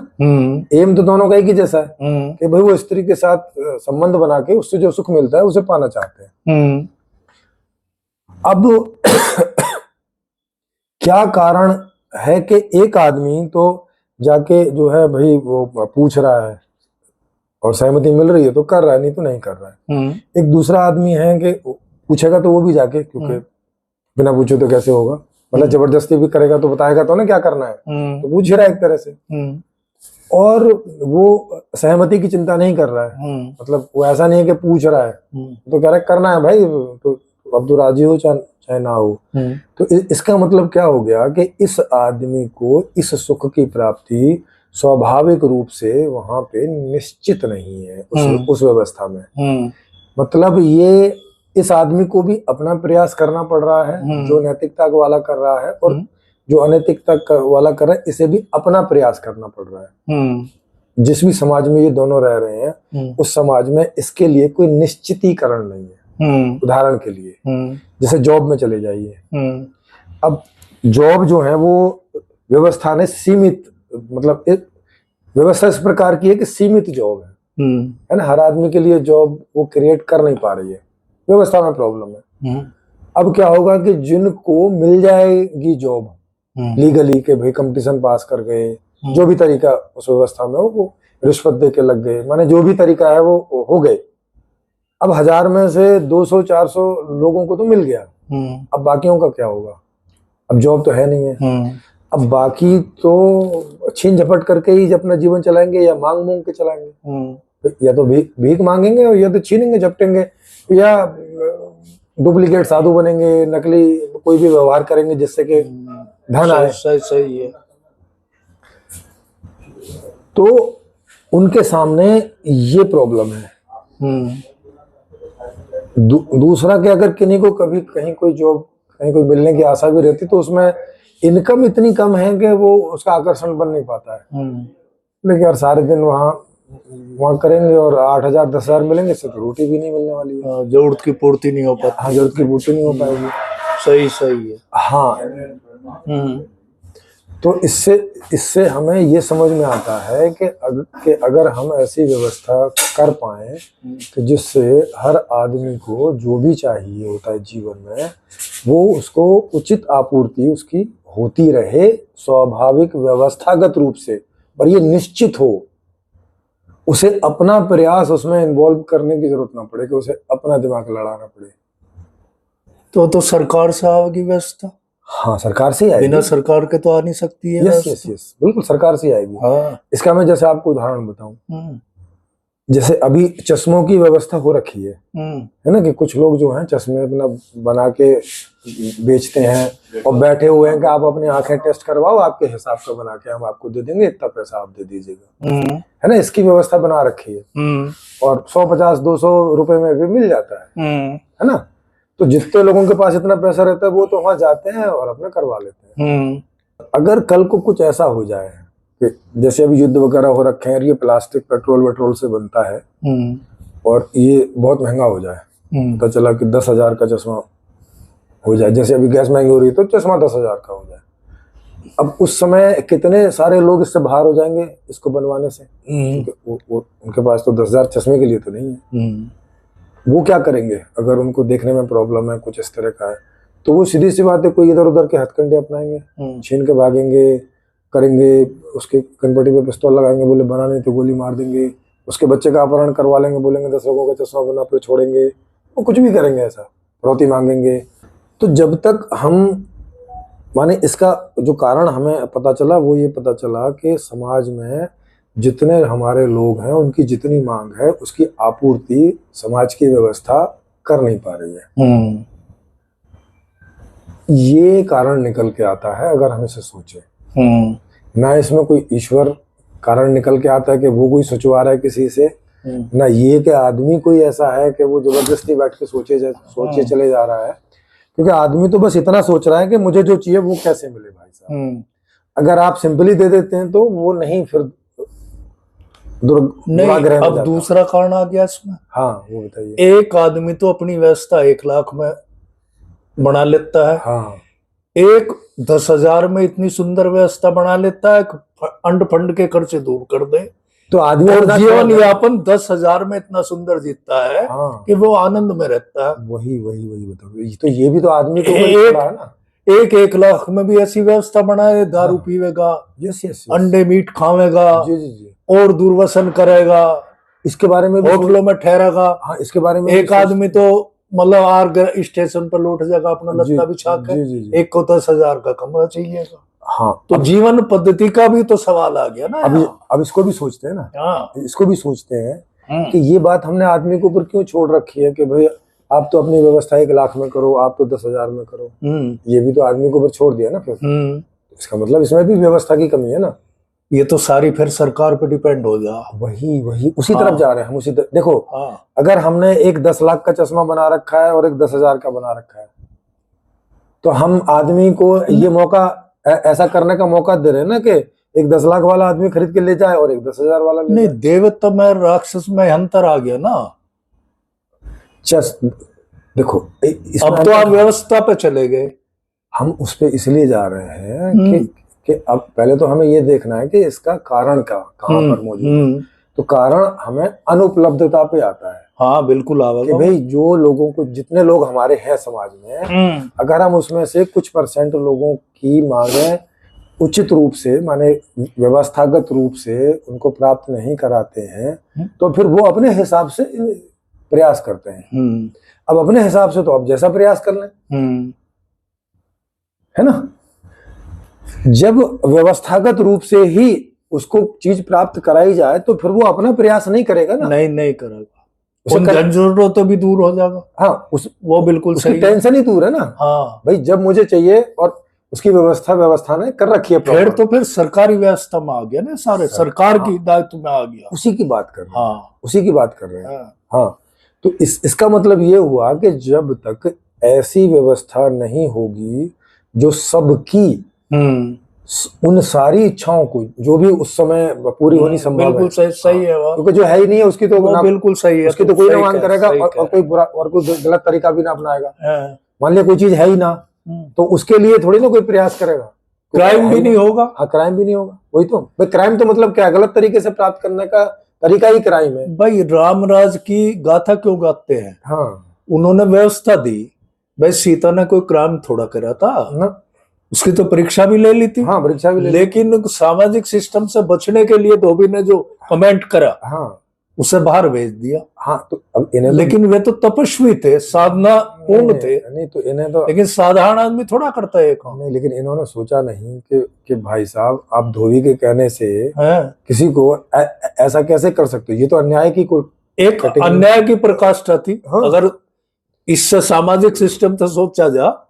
एम तो दोनों का एक ही जैसा है कि भाई वो स्त्री के साथ संबंध बना के उससे जो सुख मिलता है उसे पाना चाहते हैं। अब क्या कारण है कि एक आदमी तो जाके जो है भाई वो पूछ रहा है और सहमति मिल रही है तो कर रहा है, नहीं तो नहीं कर रहा है। एक दूसरा आदमी है कि पूछेगा तो वो भी जाके, क्योंकि बिना पूछे तो कैसे होगा, मतलब जबरदस्ती भी करेगा तो बताएगा तो ना क्या करना है, तो पूछ रहा है एक तरह से। और वो सहमति की चिंता नहीं कर रहा है, मतलब वो ऐसा नहीं है कि पूछ रहा है तो कह रहा है करना है भाई, तो अब तो राजी हो चाहे ना हो। तो इसका मतलब क्या हो गया कि इस आदमी को इस सुख की प्राप्ति स्वाभाविक रूप से वहां पे निश्चित नहीं है उस व्यवस्था में। मतलब ये इस आदमी को भी अपना प्रयास करना पड़ रहा है, जो नैतिकता वाला कर रहा है, और जो अनैतिकता वाला कर रहा है इसे भी अपना प्रयास करना पड़ रहा है। जिस भी समाज में ये दोनों रह रहे हैं उस समाज में इसके लिए कोई निश्चितीकरण नहीं है। उदाहरण के लिए जैसे जॉब में चले जाइए, अब जॉब जो है वो व्यवस्था ने सीमित, मतलब एक व्यवस्था इस प्रकार की है कि सीमित जॉब है, है ना, हर आदमी के लिए जॉब वो क्रिएट कर नहीं पा रही है, व्यवस्था में प्रॉब्लम है। अब क्या होगा कि जिनको मिल जाएगी जॉब लीगली के भाई कंपटीशन पास कर गए, जो भी तरीका उस व्यवस्था में हो, वो रिश्वत दे के लग गए, माने जो भी तरीका है वो हो गए। अब 1000 में से 200-400 लोगों को तो मिल गया, अब बाकियों का क्या होगा? अब जॉब तो है नहीं है, अब बाकी तो छीन झपट करके ही अपना जीवन चलाएंगे या मांग मूंग के चलाएंगे। या तो भीख मांगेंगे और या तो छीनेंगे झपटेंगे, या डुप्लीकेट साधु बनेंगे, नकली कोई भी व्यवहार करेंगे जिससे कि धन आए। सही है। तो उनके सामने ये प्रॉब्लम है। दूसरा कि अगर किन्हीं को कभी कहीं कोई जॉब कहीं कोई मिलने की आशा भी रहती तो उसमें इनकम इतनी कम है कि वो उसका आकर्षण बन नहीं पाता है। लेकिन यार सारे दिन वहाँ करेंगे और 8,000-10,000 मिलेंगे, इससे तो रोटी भी नहीं मिलने वाली है। जरूरत की पूर्ति नहीं हो पाती। हाँ, जरूरत की पूर्ति नहीं हो पाएगी। सही है। हाँ, तो इससे हमें ये समझ में आता है कि अगर हम ऐसी व्यवस्था कर पाए कि जिससे हर आदमी को जो भी चाहिए होता है जीवन में, वो उसको उचित आपूर्ति उसकी होती रहे, स्वाभाविक व्यवस्थागत रूप से, पर ये निश्चित हो, उसे अपना प्रयास उसमें इन्वॉल्व करने की जरूरत ना पड़े, कि उसे अपना दिमाग लड़ाना पड़े। तो सरकार से आएगी व्यवस्था। हाँ, सरकार से ही आएगी, बिना सरकार के तो आ नहीं सकती है। यस, बिल्कुल सरकार से ही आएगी। हाँ। इसका मैं जैसे आपको उदाहरण बताऊं, जैसे अभी चश्मों की व्यवस्था हो रखी है ना, कि कुछ लोग जो हैं चश्मे अपना बना के बेचते हैं और बैठे हुए हैं कि आप अपनी आंखें टेस्ट करवाओ, आपके हिसाब का बना के हम आपको दे देंगे, इतना पैसा आप दे दीजिएगा, है ना, इसकी व्यवस्था बना रखी है। और 150-200 रुपए में भी मिल जाता है ना। तो जितने लोगों के पास इतना पैसा रहता है वो तो वहां जाते हैं और अपने करवा लेते हैं। अगर कल को कुछ ऐसा हो जाए कि जैसे अभी युद्ध वगैरह हो रखे हैं और ये प्लास्टिक पेट्रोल से बनता है और ये बहुत महंगा हो जाए, पता चला कि 10,000 का चश्मा हो जाए, जैसे अभी गैस महंगी हो रही है तो चश्मा 10,000 का हो जाए, अब उस समय कितने सारे लोग इससे बाहर हो जाएंगे इसको बनवाने से। वो उनके पास तो 10,000 चश्मे के लिए तो नहीं है। वो क्या करेंगे अगर उनको देखने में प्रॉब्लम है, कुछ इस तरह का है, तो वो सीधी सी बात है कोई इधर उधर के हथकंडे अपनाएंगे, छीन के भागेंगे, करेंगे, उसके कनपट्टी पे पिस्तौल लगाएंगे, बोले बना नहीं तो गोली मार देंगे, उसके बच्चे का अपहरण करवा लेंगे, बोलेंगे 10 लोगों का चश्मा बना, फिर छोड़ेंगे, वो कुछ भी करेंगे, ऐसा फिरौती मांगेंगे। तो जब तक हम माने इसका जो कारण हमें पता चला वो ये पता चला कि समाज में जितने हमारे लोग हैं उनकी जितनी मांग है उसकी आपूर्ति समाज की व्यवस्था कर नहीं पा रही है। ये कारण निकल के आता है अगर हम इसे सोचे। ना इसमें कोई ईश्वर कारण निकल के आता है कि वो कोई सोचवा रहा है किसी से, ना ये कि आदमी कोई ऐसा है कि वो जबरदस्ती बैठ के सोचे चले जा रहा है, क्योंकि आदमी तो बस इतना सोच रहा है कि मुझे जो चाहिए वो कैसे मिले भाई साहब। अगर आप सिंपली दे देते हैं तो वो नहीं, फिर नहीं। अब दूसरा कारण आ गया इसमें। हाँ, वो बताइए। एक आदमी तो अपनी व्यवस्था 1 लाख में बना लेता है। हाँ। एक 10,000 में इतनी सुंदर व्यवस्था बना लेता है अंड फंड के खर्चे दूर कर दे, तो आदमी और जीवन यापन 10,000 में इतना सुंदर जीतता है। हाँ। कि वो आनंद में रहता है। वही बताओ, तो ये भी तो आदमी को है ना। 1 लाख में भी ऐसी व्यवस्था बनाए, दारू पीवेगा, अंडे मीट खावेगा, और दुर्व्यसन करेगा, इसके बारे में होटलों में ठहरेगा। हाँ, इसके बारे में एक आदमी तो मतलब आर स्टेशन पर लौट जाएगा अपना लत्ता बिछा के, एक को 10,000 का कमरा चाहिएगा। हाँ, तो जीवन पद्धति का भी तो सवाल आ गया ना। अब इसको भी सोचते हैं ना। हाँ, इसको भी सोचते हैं कि ये बात हमने आदमी के ऊपर क्यों छोड़ रखी है कि भाई आप तो अपनी व्यवस्था 1 लाख में करो, आप तो 10,000 में करो। ये भी तो आदमी के ऊपर छोड़ दिया ना फिर। इसका मतलब इसमें भी व्यवस्था की कमी है ना। ये तो सारी फिर सरकार पे डिपेंड हो जा। वही उसी तरफ जा रहे हैं हम, उसी तरफ। देखो, अगर हमने एक 10 लाख का चश्मा बना रखा है और एक 10,000 का बना रखा है, तो हम आदमी को ये मौका, ऐसा करने का मौका दे रहे हैं ना कि एक 10 लाख वाला आदमी खरीद के ले जाए और एक 10,000 वाला ले नहीं, देवत्व में राक्षस में अंतर आ गया ना। देखो, अब तो आप व्यवस्था पे चले गए। हम उस पे इसलिए जा रहे हैं कि अब पहले तो हमें ये देखना है कि इसका कारण कहाँ पर मौजूद है। तो कारण हमें अनुपलब्धता पे आता है हाँ बिल्कुल कि आवेगा। भाई जो लोगों को, जितने लोग हमारे हैं समाज में, अगर हम उसमें से कुछ % लोगों की मांगे उचित रूप से, माने व्यवस्थागत रूप से उनको प्राप्त नहीं कराते हैं, तो फिर वो अपने हिसाब से प्रयास करते हैं। अब अपने हिसाब से तो आप जैसा प्रयास कर लें, है ना। जब व्यवस्थागत रूप से ही उसको चीज प्राप्त कराई जाए तो फिर वो अपना प्रयास नहीं करेगा ना, नहीं करेगा, उसे उन कर, झंझटों तो भी दूर हो जाएगा। हाँ, वो बिल्कुल उसकी सही है। टेंशन ही दूर है ना। हाँ, भाई जब मुझे चाहिए और उसकी व्यवस्था ने कर रखी है फिर proper, तो फिर सरकारी व्यवस्था में आ गया ना, सारे सरकार की दायित्व में आ गया। उसी की बात कर रहे हैं। हाँ उसी की बात कर रहे हैं। हाँ, हाँ, तो इसका मतलब ये हुआ कि जब तक ऐसी व्यवस्था नहीं होगी जो सबकी उन सारी इच्छाओं को, जो भी उस समय पूरी होनी संभव है, बिल्कुल सही है वो। क्योंकि जो है ही नहीं है उसकी तो वो बिल्कुल सही है, उसकी तो कोई ना सही मांग कह- करेगा सही और कह कोई बुरा और कोई गलत तरीका भी ना अपनाएगा। हाँ, मान लिया कोई चीज है ही ना, तो उसके लिए थोड़ी ना कोई प्रयास करेगा। क्राइम भी नहीं होगा। हाँ, क्राइम भी नहीं होगा। वही तो भाई, क्राइम तो मतलब क्या, गलत तरीके से प्राप्त करने का तरीका ही क्राइम है। भाई रामराज की गाथा क्यों गाते हैं? हाँ उन्होंने व्यवस्था दी। भाई सीता ने कोई क्राइम थोड़ा करा था ना, उसकी तो परीक्षा भी ले ली थी। हाँ परीक्षा भी ले ली। लेकिन सामाजिक सिस्टम से बचने के लिए धोबी ने जो कमेंट करा, हाँ उसे बाहर भेज दिया। हाँ, तो अब इन्हें लेकिन वे तो तपस्वी थे, साधना पूर्ण थे। नहीं तो इन्हें तो लेकिन साधारण आदमी थोड़ा करता है ये काम। नहीं, लेकिन इन्होंने सोचा नहीं कि भाई साहब आप धोबी के कहने से है किसी को ऐसा कैसे कर सकते हो, ये तो अन्याय की कोई एक कटिंग- अन्याय की प्रकाष्ठा थी। हाँ। अगर इससे सामाजिक सिस्टम से सोचा जा,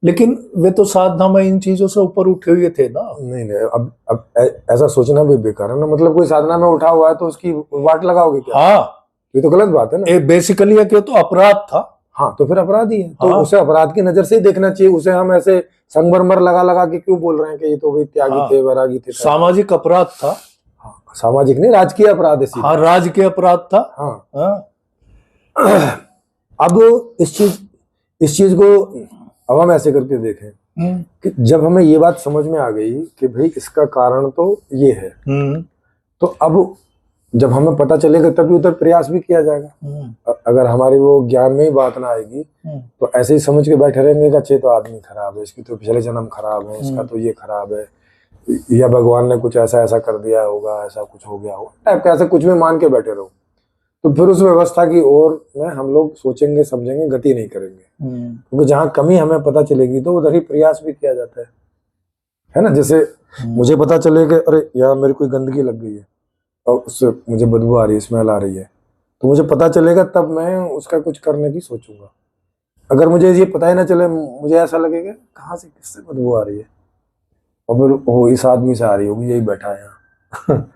लेकिन वे तो साधना में इन चीजों से ऊपर उठे हुए थे ना। नहीं अब ऐसा सोचना भी बेकार है ना। मतलब कोई साधना में उठा हुआ है तो उसकी वाट लगाओगे क्या? हाँ, ये तो गलत बात है ना। बेसिकली ये तो अपराध था। हाँ, तो फिर अपराधी है, तो हाँ। उसे अपराध की नजर से ही देखना चाहिए। उसे हम ऐसे संगमरमर लगा के क्यों बोल रहे हैं कि ये तो भाई त्यागी हाँ। थे, वैरागी थे? सामाजिक अपराध था। हाँ, सामाजिक नहीं, राजकीय अपराध है सीधा। हाँ, राजकीय अपराध था। हाँ, हाँ। अब इस चीज को अब हम ऐसे करके देखें कि जब हमें ये बात समझ में आ गई कि भाई इसका कारण तो ये है, तो अब जब हमें पता चलेगा तभी उधर प्रयास भी किया जाएगा। अगर हमारी वो ज्ञान में ही बात ना आएगी तो ऐसे ही समझ के बैठे रहेंगे कि अच्छे तो आदमी खराब है, इसकी तो पिछले जन्म खराब है, इसका तो ये खराब है, या भगवान ने कुछ ऐसा कर दिया होगा, ऐसा कुछ हो गया होगा, टाइप का ऐसा कुछ भी मान के बैठे रहो, तो फिर उस व्यवस्था की ओर में हम लोग सोचेंगे समझेंगे, गति नहीं करेंगे। क्योंकि जहां कमी हमें पता चलेगी तो उधर ही प्रयास भी किया जाता है ना। जैसे मुझे पता चले कि अरे यार मेरी कोई गंदगी लग गई है और उससे मुझे बदबू आ रही है, स्मेल आ रही है, तो मुझे पता चलेगा तब मैं उसका कुछ करने की सोचूंगा। अगर मुझे ये पता ही ना चले, मुझे ऐसा लगेगा कहाँ से किससे बदबू आ रही है, और फिर वो इस आदमी से आ रही होगी, यही बैठा है यहाँ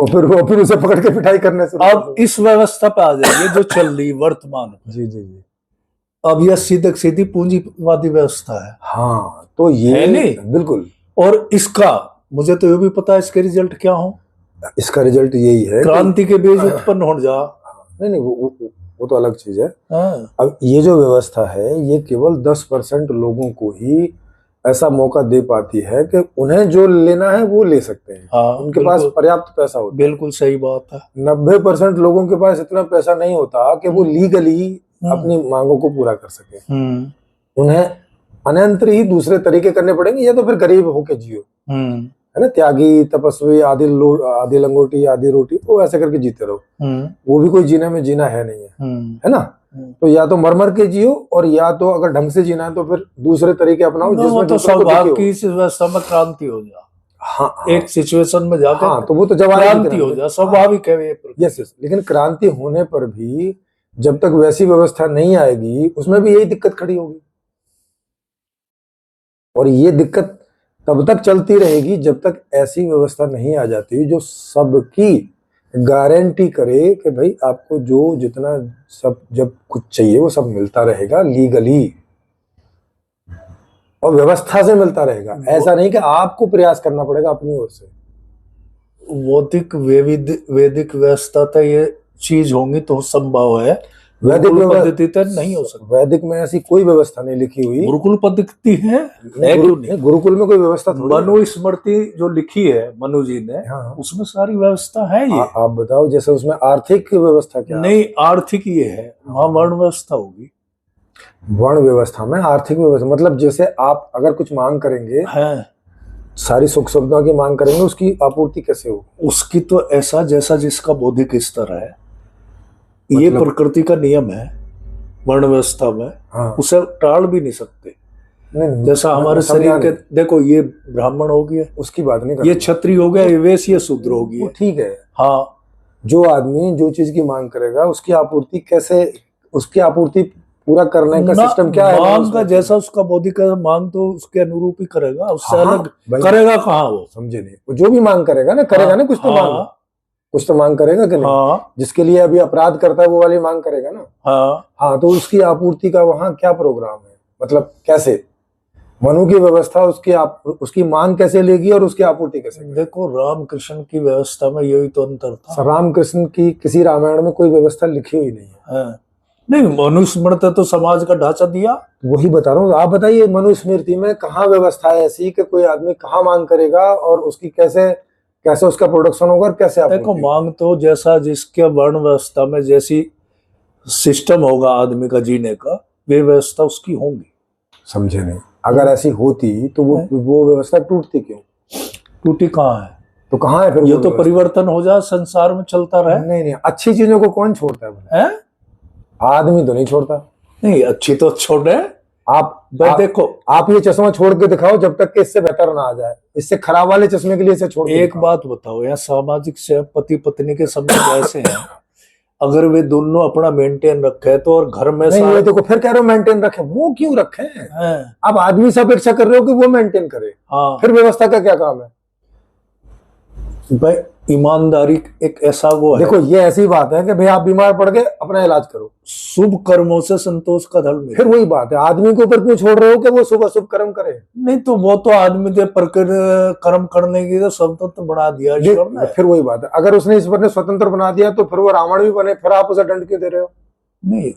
और फिर उसे पकड़ के पिटाई करने से। अब इस व्यवस्था पे आ जाइए जो चल रही वर्तमान में। जी जी जी। अब यह सीधी पूंजीवादी व्यवस्था है। हाँ, तो ये है नहीं? बिल्कुल। और इसका मुझे तो ये भी पता है इसके रिजल्ट क्या हो। इसका रिजल्ट यही है क्रांति के बीज उत्पन्न हो जा। नहीं वो तो अलग चीज है। हाँ। अब ये जो व्यवस्था है ये केवल 10% लोगों को ही ऐसा मौका दे पाती है कि उन्हें जो लेना है वो ले सकते हैं। हाँ, उनके पास पर्याप्त पैसा होता है। बिल्कुल सही बात है। 90% लोगों के पास इतना पैसा नहीं होता कि वो लीगली अपनी मांगों को पूरा कर सके। उन्हें अनंतर ही दूसरे तरीके करने पड़ेंगे, या तो फिर गरीब होके जियो, है ना, त्यागी तपस्वी, आधी लंगोटी आधी रोटी, वो ऐसे करके जीते रहो। वो भी कोई जीने में जीना है नहीं है ना। तो या तो मर के जियो, और या तो अगर ढंग से जीना है तो फिर दूसरे तरीके अपनाओ जिसमें तो स्वभाव की इस व्यवस्था में क्रांति हो जा। हाँ, एक सिचुएशन में जाकर हाँ, तो वो तो जब क्रांति हो जा, स्वाभाविक है ये। यस। लेकिन क्रांति होने पर भी जब तक वैसी व्यवस्था नहीं आएगी उसमें भी यही दिक्कत खड़ी होगी, और ये दिक्कत तब तक चलती रहेगी जब तक ऐसी व्यवस्था नहीं आ जाती जो सबकी गारंटी करे कि भाई आपको जो जितना सब जब कुछ चाहिए वो सब मिलता रहेगा लीगली और व्यवस्था से मिलता रहेगा। ऐसा नहीं कि आपको प्रयास करना पड़ेगा अपनी ओर से। वैदिक व्यवस्था तो ये चीज होंगी तो संभव है, वैदिक गुरुकुल व्यवस्था, पद्धति तो नहीं हो सकती। वैदिक में ऐसी कोई व्यवस्था नहीं लिखी हुई। गुरुकुल पद्धति है क्यों नहीं? गुरुकुल में कोई व्यवस्था थोड़ी है। मनु स्मृति जो लिखी है मनु जी ने, हाँ। उसमें सारी व्यवस्था है ये। आप बताओ, जैसे उसमें आर्थिक व्यवस्था क्या है? नहीं, आर्थिक ये है, वहां वर्ण व्यवस्था होगी। वर्ण व्यवस्था में आर्थिक व्यवस्था मतलब जैसे आप अगर कुछ मांग करेंगे, है सारी सुख सुविधा की मांग करेंगे, उसकी आपूर्ति कैसे होगी? उसकी तो ऐसा जैसा जिसका बौद्धिक स्तर है, ये मतलब- प्रकृति का नियम है वर्ण व्यवस्था में। हाँ। उसे टाल भी नहीं सकते। नहीं, जैसा हमारे शरीर के, देखो ये ब्राह्मण हो गया, उसकी बात नहीं कर ये रहा। क्षत्रिय हो गया, ये वैश्य, ये शूद्र हो वो गया। ठीक है, हाँ, जो आदमी जो चीज की मांग करेगा उसकी आपूर्ति कैसे, उसकी आपूर्ति पूरा करने का ना, सिस्टम क्या है? मांग का जैसा उसका बौद्धिक है, मांग तो उसके अनुरूप ही करेगा, उससे हाँ, अलग भाई। करेगा कहाँ वो? समझे नहीं, वो जो भी मांग करेगा ना, करेगा ना, कुछ तो मांग, हाँ, कुछ तो मांग करेगा कि नहीं? हाँ, जिसके लिए अभी अपराध करता है वो वाली मांग करेगा ना। हाँ। हाँ, तो उसकी आपूर्ति का वहां क्या प्रोग्राम है? मतलब कैसे मनु की व्यवस्था, उसकी मांग कैसे लेगी और उसकी आपूर्ति कैसे करेगी? देखो, रामकृष्ण की व्यवस्था में यही तो अंतर था। रामकृष्ण की किसी रामायण में कोई व्यवस्था लिखी हुई नहीं है। हाँ। नहीं, मनुस्मृति तो समाज का ढांचा दिया। वही बता रहा हूँ, आप बताइए मनुस्मृति में कहाँ व्यवस्था है ऐसी कि कोई आदमी कहाँ मांग करेगा और उसकी कैसे कैसे उसका प्रोडक्शन होगा और कैसे आपूर्ति देखो, होगी? मांग तो जैसा जिसके वर्ण व्यवस्था में जैसी सिस्टम होगा आदमी का जीने का, वे व्यवस्था उसकी होंगी। समझे नहीं? अगर ऐसी होती तो वो व्यवस्था टूटती क्यों? टूटी कहाँ है? तो कहाँ है फिर ये वो तो व्यवस्था? परिवर्तन हो जाए, संसार में चलता रहे। नहीं नहीं, अच्छी चीजों को कौन छोड़ता है भला? है? आदमी तो नहीं छोड़ता। नहीं, अच्छी तो छोड़े। आप देखो, आप ये चश्मा छोड़ के दिखाओ जब तक कि इससे बेहतर ना आ जाए। इससे खराब वाले चश्मे के लिए इसे छोड़ के एक दिखाओ। बात बताओ, यहाँ सामाजिक से पति पत्नी के संबंध ऐसे हैं, अगर वे दोनों अपना मेंटेन रखे तो, और घर में नहीं, ये देखो फिर कह रहे हो मेंटेन रखे, वो क्यों रखे हैं? हैं। आप आदमी से अपेक्षा कर रहे हो कि वो मेंटेन करे, हाँ फिर व्यवस्था का क्या काम है? भाई, ईमानदारी एक ऐसा वो है। देखो, ये ऐसी बात है कि भाई आप बीमार पड़ गए, अपना इलाज करो। शुभ कर्मों से संतोष का धर्म मिले। फिर वही बात है, आदमी के ऊपर क्यों छोड़ रहे हो कि वो शुभ अशुभ कर्म करे? नहीं तो वो तो आदमी दे कर्म करने की तो स्वतंत्र बना दिया ईश्वर ने। फिर वही बात है, अगर उसने ईश्वर ने स्वतंत्र बना दिया तो फिर वो रावण भी बने, फिर आप उसे दंड क्यों दे रहे हो? नहीं,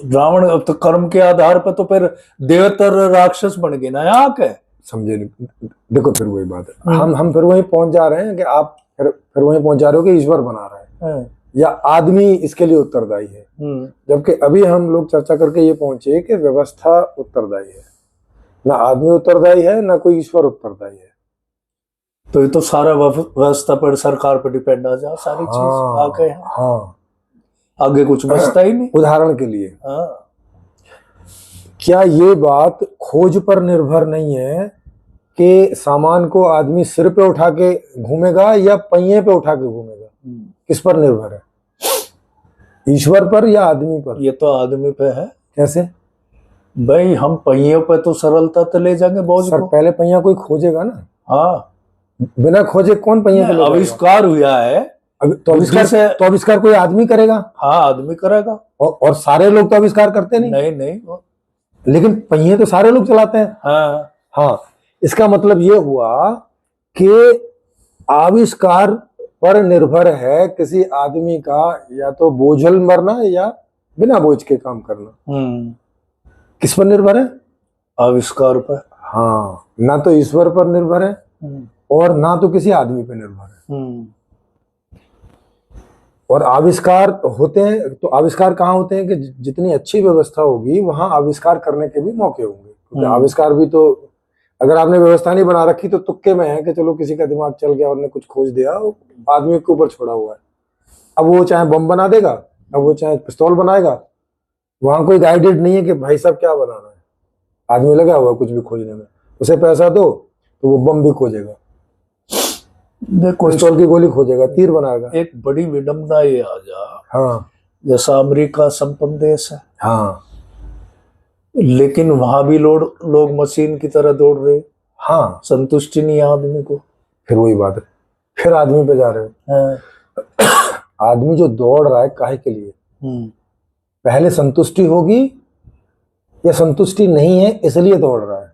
रावण अब तो कर्म के आधार पर तो फिर देवतर राक्षस बन गए ना यहाँ के। समझे नहीं? देखो फिर वही बात है, हम फिर वही पहुंच जा रहे हैं कि आप फिर वही पहुंच जा रहे हो कि ईश्वर बना रहा है या आदमी इसके लिए उत्तरदायी है। जबकि अभी हम लोग चर्चा करके ये पहुंचे कि व्यवस्था उत्तरदायी है, ना आदमी उत्तरदायी है ना कोई ईश्वर उत्तरदायी है। तो ये तो सारा व्यवस्था पर, सरकार पर डिपेंड आ जा सारी चीज आगे है। हाँ, आगे कुछ बचता ही नहीं। उदाहरण के लिए, हाँ, क्या ये बात खोज पर निर्भर नहीं है कि सामान को आदमी सिर पे उठा के घूमेगा या पहिए पे उठा के घूमेगा? किस पर निर्भर है? ईश्वर पर या आदमी पर? ये तो आदमी पे है। कैसे भाई, हम पहियों पे तो सरलता तो ले जाएंगे बोझ सर? को। पहले पहिया कोई खोजेगा ना, हाँ, बिना खोजे कौन पहिए पे ले जाएगा? आविष्कार हुआ है। तो आविष्कार कोई आदमी करेगा? हाँ, आदमी करेगा। और सारे लोग तो आविष्कार करते नहीं। नहीं नहीं। लेकिन पहिए तो सारे लोग चलाते हैं। हाँ, हाँ, इसका मतलब ये हुआ कि आविष्कार पर निर्भर है किसी आदमी का या तो बोझल मरना या बिना बोझ के काम करना। किस पर निर्भर है? आविष्कार पर। हाँ, ना तो ईश्वर पर निर्भर है और ना तो किसी आदमी पर निर्भर है। और आविष्कार होते हैं तो आविष्कार कहाँ होते हैं कि जितनी अच्छी व्यवस्था होगी वहां आविष्कार करने के भी मौके होंगे। क्योंकि आविष्कार भी तो, अगर आपने व्यवस्था नहीं बना रखी तो तुक्के में है कि चलो किसी का दिमाग चल गया और ने कुछ खोज दिया, आदमी के ऊपर छोड़ा हुआ है। अब वो चाहे बम बना देगा, अब वो चाहे पिस्तौल बनाएगा, वहां कोई गाइडेड नहीं है कि भाई साहब क्या बनाना है। आदमी लगा हुआ कुछ भी खोजने में, उसे पैसा दो तो वो बम भी खोजेगा, देखो पिस्तौल की गोली खोजेगा, तीर बनाएगा। एक बड़ी विडम्बना ये आ जा, हाँ जैसा अमेरिका संपन्न देश है, हाँ लेकिन वहां भी लोग मशीन की तरह दौड़ रहे। हाँ, संतुष्टि नहीं है आदमी को। फिर वही बात है, फिर आदमी पे जा रहे हो। आदमी जो दौड़ रहा है काहे के लिए? पहले संतुष्टि होगी या संतुष्टि नहीं है इसलिए दौड़ रहा है?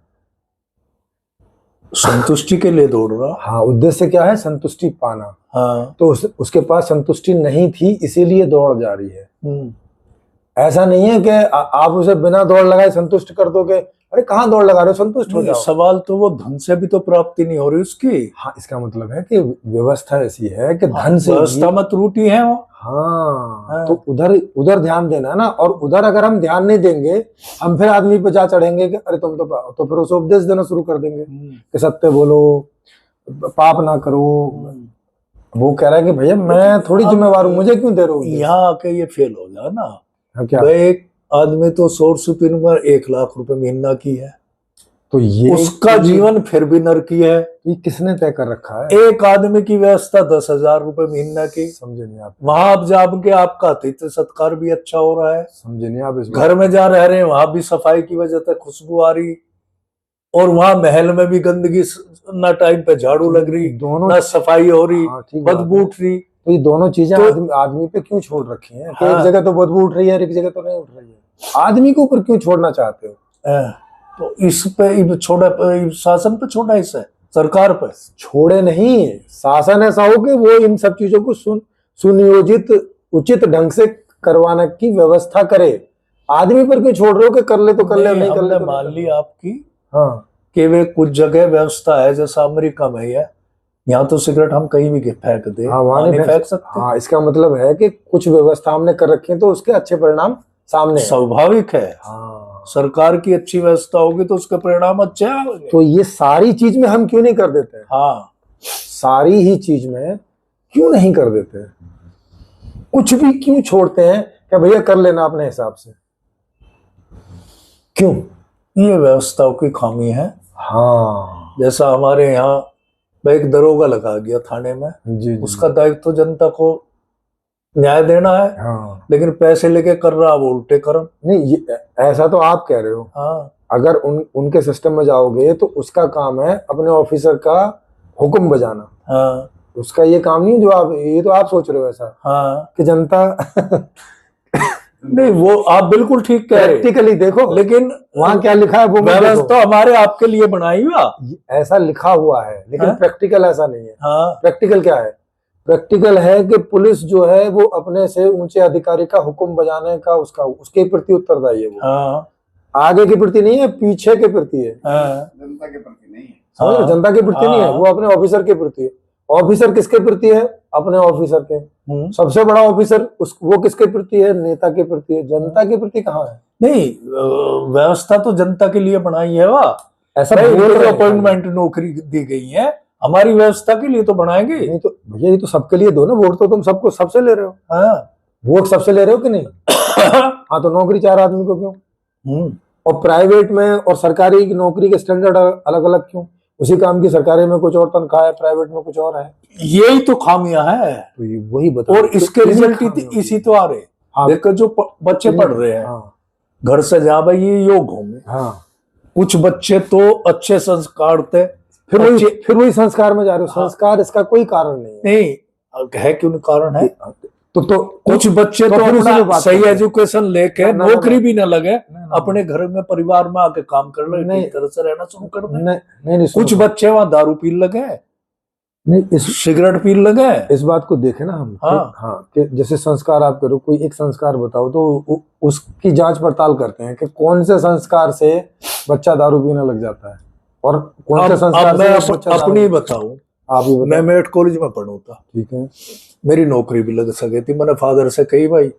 संतुष्टि के लिए दौड़ रहा। हाँ, उद्देश्य क्या है? संतुष्टि पाना। हाँ, तो उसके पास संतुष्टि नहीं थी इसीलिए दौड़ जा रही है। ऐसा नहीं है कि आप उसे बिना दौड़ लगाए संतुष्ट कर दोगे। अरे कहाँ दौड़ लगा रहे हो, संतुष्ट हो नहीं, जाओ। सवाल तो वो धन से भी तो प्राप्ति नहीं हो रही उसकी। हाँ, इसका मतलब है कि व्यवस्था ऐसी है कि धन से व्यवस्था में त्रुटि है वो। हाँ, तो उधर उधर ध्यान देना है ना। और उधर अगर हम ध्यान नहीं देंगे, हम फिर आदमी पे जा चढ़ेंगे कि अरे तुम तो फिर उसे उपदेश देना शुरू कर देंगे कि सत्य बोलो, पाप ना करो। वो कह रहा है कि भैया मैं थोड़ी जिम्मेवार हूँ, मुझे क्यों दे रहे हो उपदेश? यहाँ आके ये फेल हो गया ना। हाँ, क्या? भाई एक आदमी तो सोर्स में 1 लाख रुपए महीना की है, तो ये उसका जीवन फिर भी नरकी है। ये किसने तय कर रखा है? एक आदमी की व्यवस्था 10,000 रुपए महीना की, समझे नहीं आप? वहां आप जाके आपका अतिथि सत्कार भी अच्छा हो रहा है, समझे नहीं आप इस घर में जा रह रहे हैं वहां भी सफाई की वजह से खुशबू आ रही, और वहां महल में भी गंदगी, ना टाइम पे झाड़ू लग रही, दोनों। ना सफाई हो रही, हाँ, ठीक बात है। बदबू उठ रही। तो ये दोनों चीजें तो- आदमी पे क्यों छोड़ रखी हैं कि हाँ। एक जगह तो बदबू उठ रही है और एक जगह तो नहीं उठ रही है? आदमी के ऊपर क्यों छोड़ना चाहते हो? तो इस पे छोड़ा, शासन पे छोड़ा, इसे सरकार पे छोड़े नहीं, शासन ऐसा हो कि वो इन सब चीजों को सुनियोजित उचित ढंग से करवाने की व्यवस्था करे। आदमी पर क्यों छोड़ रहे हो कि कर ले तो कर ले, नहीं कर ले हमने तो मान नहीं कर ली ले। आपकी हाँ, कि वे कुछ जगह व्यवस्था है, जैसा अमेरिका में है, यहाँ तो सिगरेट हम कहीं भी फेंक दे, हाँ, वहां वहां नहीं नहीं फेंक सकते। हाँ, इसका मतलब है कि कुछ व्यवस्था हमने कर रखी है तो उसके अच्छे परिणाम सामने हैं। स्वाभाविक है, हाँ, सरकार की अच्छी व्यवस्था होगी तो उसके परिणाम अच्छे आएंगे। तो ये सारी चीज में हम क्यों नहीं कर देते? हाँ, सारी ही चीज में क्यों नहीं कर देते? कुछ भी क्यों छोड़ते हैं कि भैया कर लेना अपने हिसाब से? क्यों? ये व्यवस्थाओं की खामी है। हाँ, जैसा हमारे यहाँ एक दरोगा लगा गया थाने में, जी, जी। उसका दायित्व तो जनता को न्याय देना है, हाँ, लेकिन पैसे लेके कर रहा वो उल्टे कर्म। नहीं, ये ऐसा तो आप कह रहे हो। हाँ, अगर उनके सिस्टम में जाओगे तो उसका काम है अपने ऑफिसर का हुक्म बजाना। हाँ, उसका ये काम नहीं है जो आप, ये तो आप सोच रहे हो ऐसा हाँ, कि जनता नहीं, वो आप बिल्कुल ठीक कह रहे हैं, प्रैक्टिकली देखो लेकिन वहां क्या लिखा है वो मत व्यवस्था देखो। तो हमारे आपके लिए बनाई हुआ। ऐसा लिखा हुआ है लेकिन हाँ? प्रैक्टिकल ऐसा नहीं है। हाँ, प्रैक्टिकल क्या है? प्रैक्टिकल है कि पुलिस जो है वो अपने से ऊंचे अधिकारी का हुक्म बजाने का उसके प्रति उत्तरदायी है। वो हाँ, आगे के प्रति नहीं है, पीछे के प्रति है। हाँ, जनता के प्रति नहीं है। समझ रहे? हाँ, जनता के प्रति नहीं है, वो अपने ऑफिसर के प्रति है। ऑफिसर किसके प्रति है? अपने ऑफिसर के। सबसे बड़ा ऑफिसर वो किसके प्रति है? नेता के प्रति है। जनता के प्रति कहाँ है? नहीं, व्यवस्था तो जनता के लिए बनाई है वाह। ऐसा भाई, बोल रहे हैं। अपॉइंटमेंट नौकरी दी गई है, हमारी व्यवस्था के लिए तो बनाएंगे। नहीं तो भैया ये तो सबके लिए दो ना, वोट तो तुम सबको सबसे ले रहे हो। हाँ, वोट सबसे ले रहे हो कि नहीं? हाँ, तो नौकरी 4 आदमी को क्यों? हम्म, और प्राइवेट में और सरकारी की नौकरी के स्टैंडर्ड अलग अलग क्यों? उसी काम की सरकारी में कुछ और तनख्वाह है, प्राइवेट में कुछ और है। यही तो खामियां है, तो ये वही बता। और इसके तो रिजल्ट खामियां इसी तो आ रहे। हाँ। देखो जो बच्चे पढ़ रहे हैं हाँ, घर से, जहाँ भाई ये योग होंगे, हाँ, कुछ बच्चे तो अच्छे संस्कार थे, फिर वही संस्कार में जा रहे हो। संस्कार इसका कोई कारण नहीं है। नहीं है, क्यों कारण है? तो कुछ बच्चे तो तो फिर उसी में अपना बात सही करते हैं। एजुकेशन लेके ना, ना, नौकरी ना, भी न लगे, ना, अपने घर में परिवार में आके काम कर ले, नहीं, ठीक तरह से रहना शुरू कर दे। नहीं, कुछ बच्चे वहां दारू पी लगे, नहीं, सिगरेट पी लगे। इस बात को देखे ना हम। हाँ। हाँ, कि जैसे संस्कार आप करो, कोई एक संस्कार बताओ तो उसकी जांच पड़ताल करते हैं कि कौन से संस्कार से बच्चा दारू पीने लग जाता है और कौन से संस्कार अब मैं से बच्चा दारू- अपनी बताऊं, आप ही मैं बताओ। मेट कॉलेज में पढ़ू था, ठीक है। मेरी नौकरी भी लग सके थी। मैंने फादर से कही भाई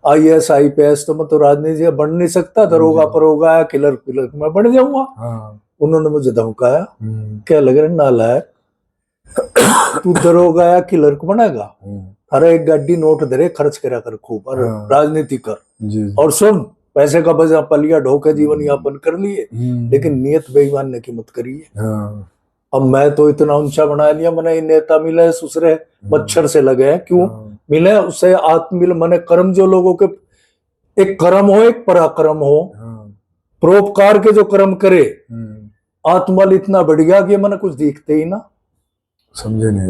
IAS IPS तो मैं तो राजनीति बन नहीं सकता, दरोगा परोगा या किलर मैं बन जाऊंगा। हाँ, उन्होंने मुझे धमकाया, क्या लग रहा है नालायक, तू दरोगा या किलर को बनेगा, अरे एक गाड़ी नोट दे रे, खर्च करा कर खूब और हाँ। राजनीति कर, जी, और सुन पैसे का बजा पलिया ढोके जीवन यापन कर लिए, लेकिन नियत बेईमानने की मत करिए। हाँ, अब मैं तो इतना ऊंचा बना लिया, मैंने ये नेता मिले सुसरे मच्छर से लगे हैं, क्यों मिले? उससे आत्म मिल, मैंने कर्म जो लोगों के, एक कर्म हो एक पराक्रम हो, परोपकार के जो कर्म करे, आत्मबल इतना बढ़ गया कि मैंने कुछ दिखते ही ना। समझे नहीं?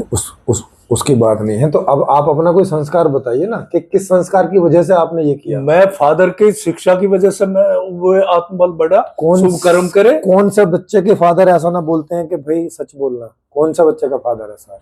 उसकी बात नहीं है। तो अब आप अपना कोई संस्कार बताइए ना कि किस संस्कार की वजह से आपने ये किया। मैं फादर की शिक्षा की वजह से मैं वो आत्मबल बढ़ा, शुभ कर्म करे। कौन से बच्चे के फादर ऐसा ना बोलते हैं कि भाई सच बोलना? कौन सा बच्चे का फादर ऐसा है?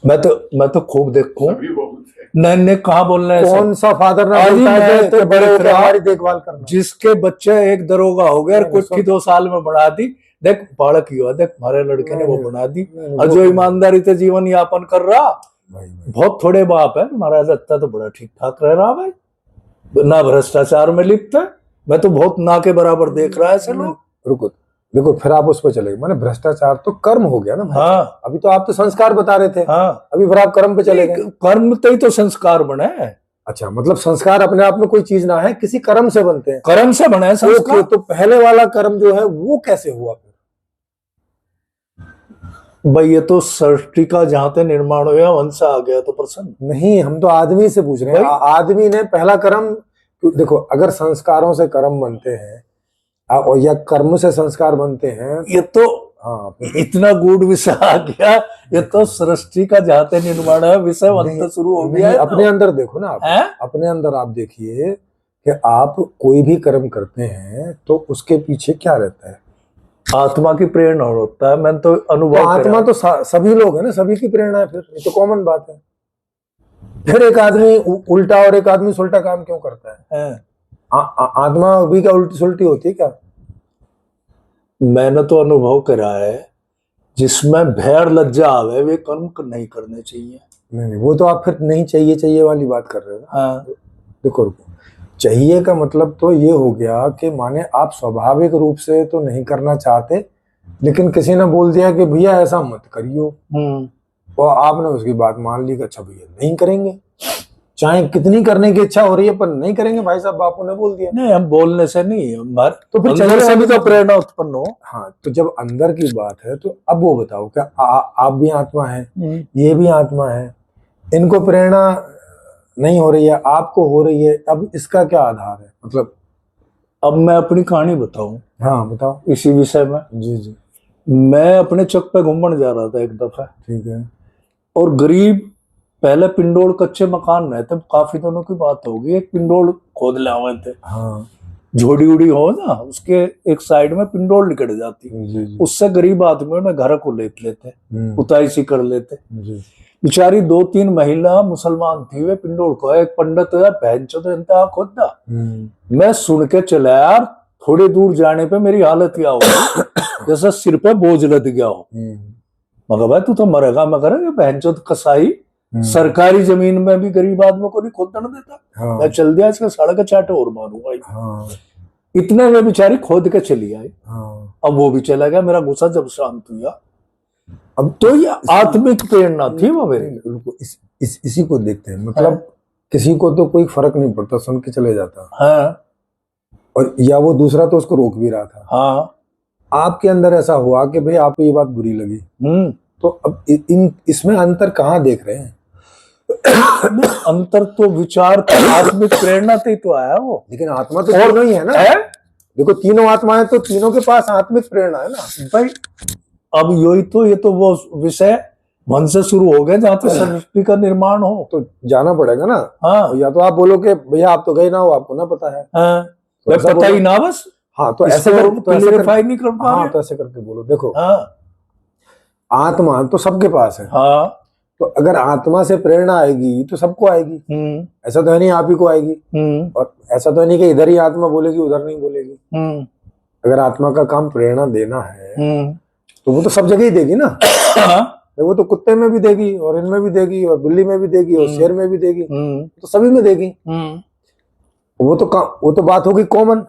मैं तो खूब देखूं। सभी बहुत है। नहीं नहीं, कहाँ बोल रहे हैं कौन सा फादर ना आज बोलता है मैं कि तो बड़े देख होकर रहा- हमारी देखभाल करना। जिसके बच्चे एक दरोगा हो गया और नहीं, कुछ 2 साल में बढ़ा दी, देख बालक हुआ, देख हमारे लड़के ने वो नहीं, बना दी। नहीं, और वो- जो ईमानदारी से जीवन यापन कर रहा, भाई, बहुत थोड़े बाप है। महाराज दत्ता तो बड़ा ठीक ठाक रह रहा भाई, ना भ्रष्टाचार में लिप्त है। मैं तो बहुत ना के बराबर देख रहा है ऐसे लोग। रुको, देखो फिर आप उस पर चले गए। माने भ्रष्टाचार तो कर्म हो गया ना भाई। हाँ अभी तो आप तो संस्कार बता रहे थे, हाँ, अभी फिर आप कर्म पे चले गए। कर्म से ही तो संस्कार बने हैं। अच्छा, मतलब संस्कार अपने आप में कोई चीज ना है, किसी कर्म से बनते हैं। कर्म से बने हैं संस्कार। तो पहले वाला कर्म जो है वो कैसे हुआ फिर? भाई ये तो सृष्टि का जहां से निर्माण हुआ वंश आ गया तो प्रसन्न। नहीं, हम तो आदमी से पूछ रहे हैं। आदमी ने पहला कर्म, देखो अगर संस्कारों से कर्म बनते हैं और या कर्म से संस्कार बनते हैं, ये तो हाँ इतना गूढ़ विषय आ गया। ये तो सृष्टि का जहां से निर्माण है विषय वंश शुरू हो गया नहीं, है। अपने अंदर देखो ना आप, हैं? अपने अंदर आप देखिए कि आप कोई भी कर्म करते हैं तो उसके पीछे क्या रहता है? आत्मा की प्रेरणा होता है। मैंने तो तो अनुभव आत्मा तो सभी लोग है ना, सभी की प्रेरणा है। फिर ये तो कॉमन बात है। फिर एक आदमी उल्टा और एक आदमी सुलटा काम क्यों करता है? है। आत्मा भी क्या उल्टी सुलटी होती है क्या? मैंने तो अनुभव करा है, जिसमें भय और लज्जा आवे वे कर्म नहीं करने चाहिए। नहीं, वो तो आप फिर नहीं चाहिए वाली बात कर रहे हो ना। हाँ। देखो रुको, चाहिए का मतलब तो ये हो गया कि माने आप स्वाभाविक रूप से तो नहीं करना चाहते, लेकिन किसी ने बोल दिया कि भैया ऐसा मत करियो, और आपने उसकी बात मान ली कि अच्छा भैया नहीं करेंगे, चाहे कितनी करने की इच्छा हो रही है पर नहीं करेंगे। भाई साहब बापू ने बोल दिया। नहीं, हम बोलने से नहीं, तो फिर अंदर से भी तो प्रेरणा उत्पन्न हो। हाँ, तो जब अंदर की बात है तो अब वो बताओ, क्या आप भी आत्मा है, ये भी आत्मा है, इनको प्रेरणा नहीं हो रही है, आपको हो रही है, अब इसका क्या आधार है? मतलब अब मैं अपनी कहानी बताऊं हाँ बताओ। इसी विषय में। जी जी, मैं अपने चक पे घूमने जा रहा था एक दफा, ठीक है। और गरीब पहले पिंडोल कच्चे मकान रहते, काफी दिनों की बात होगी, एक पिंडोल खोद ले आए थे। हाँ झोड़ी उड़ी हो ना, उसके एक साइड में पिंडोल निकट जाती, जी जी, उससे गरीब आदमियों ने घर को ले लेते, उताई सी कर लेते। जी बेचारी 2-3 महिला मुसलमान थी, वे पिंडोल को एक पंडित तो इंतहा खोदा। मैं सुन के चला यार, थोड़ी दूर जाने पे मेरी हालत क्या हो जैसे सिर पे बोझ लद गया हो। मगर भाई तू तो मरेगा, मगर बहनचो कसाई सरकारी जमीन में भी गरीब आदमी को नहीं खोदने देता। हाँ, मैं चल दिया, इसका सड़क चाटे और मारूंगा। हाँ, इतने में बेचारी खोद के चली आई। हाँ। अब वो भी चला गया। मेरा गुस्सा जब शांत हुआ, अब तो ये आत्मिक प्रेरणा थी वो मेरी। रुको, इसी को देखते हैं। मतलब किसी को तो कोई फर्क नहीं पड़ता, सुन के चले जाता, हाँ और या वो दूसरा तो उसको रोक भी रहा था। हाँ। आपके अंदर ऐसा हुआ कि भाई आपको ये बात बुरी लगी, तो अब इसमें अंतर कहाँ देख रहे हैं? अंतर तो विचार तो आत्मिक प्रेरणा से ही तो आया वो। लेकिन आत्मा तो तीनों ही है ना। देखो तीनों आत्माएं, तो तीनों के पास आत्मिक प्रेरणा है ना भाई। अब यही तो, ये तो वो विषय मन से शुरू हो गया जहाँ पे सृष्टि का निर्माण हो। तो जाना पड़ेगा ना। हाँ या तो आप बोलो कि भैया आप तो गए ना हो, आपको ना पता है। हाँ, तो ऐसा पता ही बोलो। ना बस। हाँ, तो ऐसे इसको तो ऐसे क्लियरिफाई नहीं कर पा हाँ, रहे। तो ऐसे करके बोलो। देखो हाँ आत्मा तो सबके पास है, हाँ। तो अगर आत्मा से प्रेरणा आएगी तो सबको आएगी। ऐसा तो है नहीं आप ही को आएगी, और ऐसा तो है नहीं कि इधर ही आत्मा बोलेगी उधर नहीं बोलेगी। अगर आत्मा का काम प्रेरणा देना है तो वो तो सब जगह ही देगी ना। वो तो कुत्ते में भी देगी, और इनमें भी देगी, और बिल्ली में भी देगी, और शेर में भी देगी, तो सभी में देगी। वो तो बात होगी कॉमन।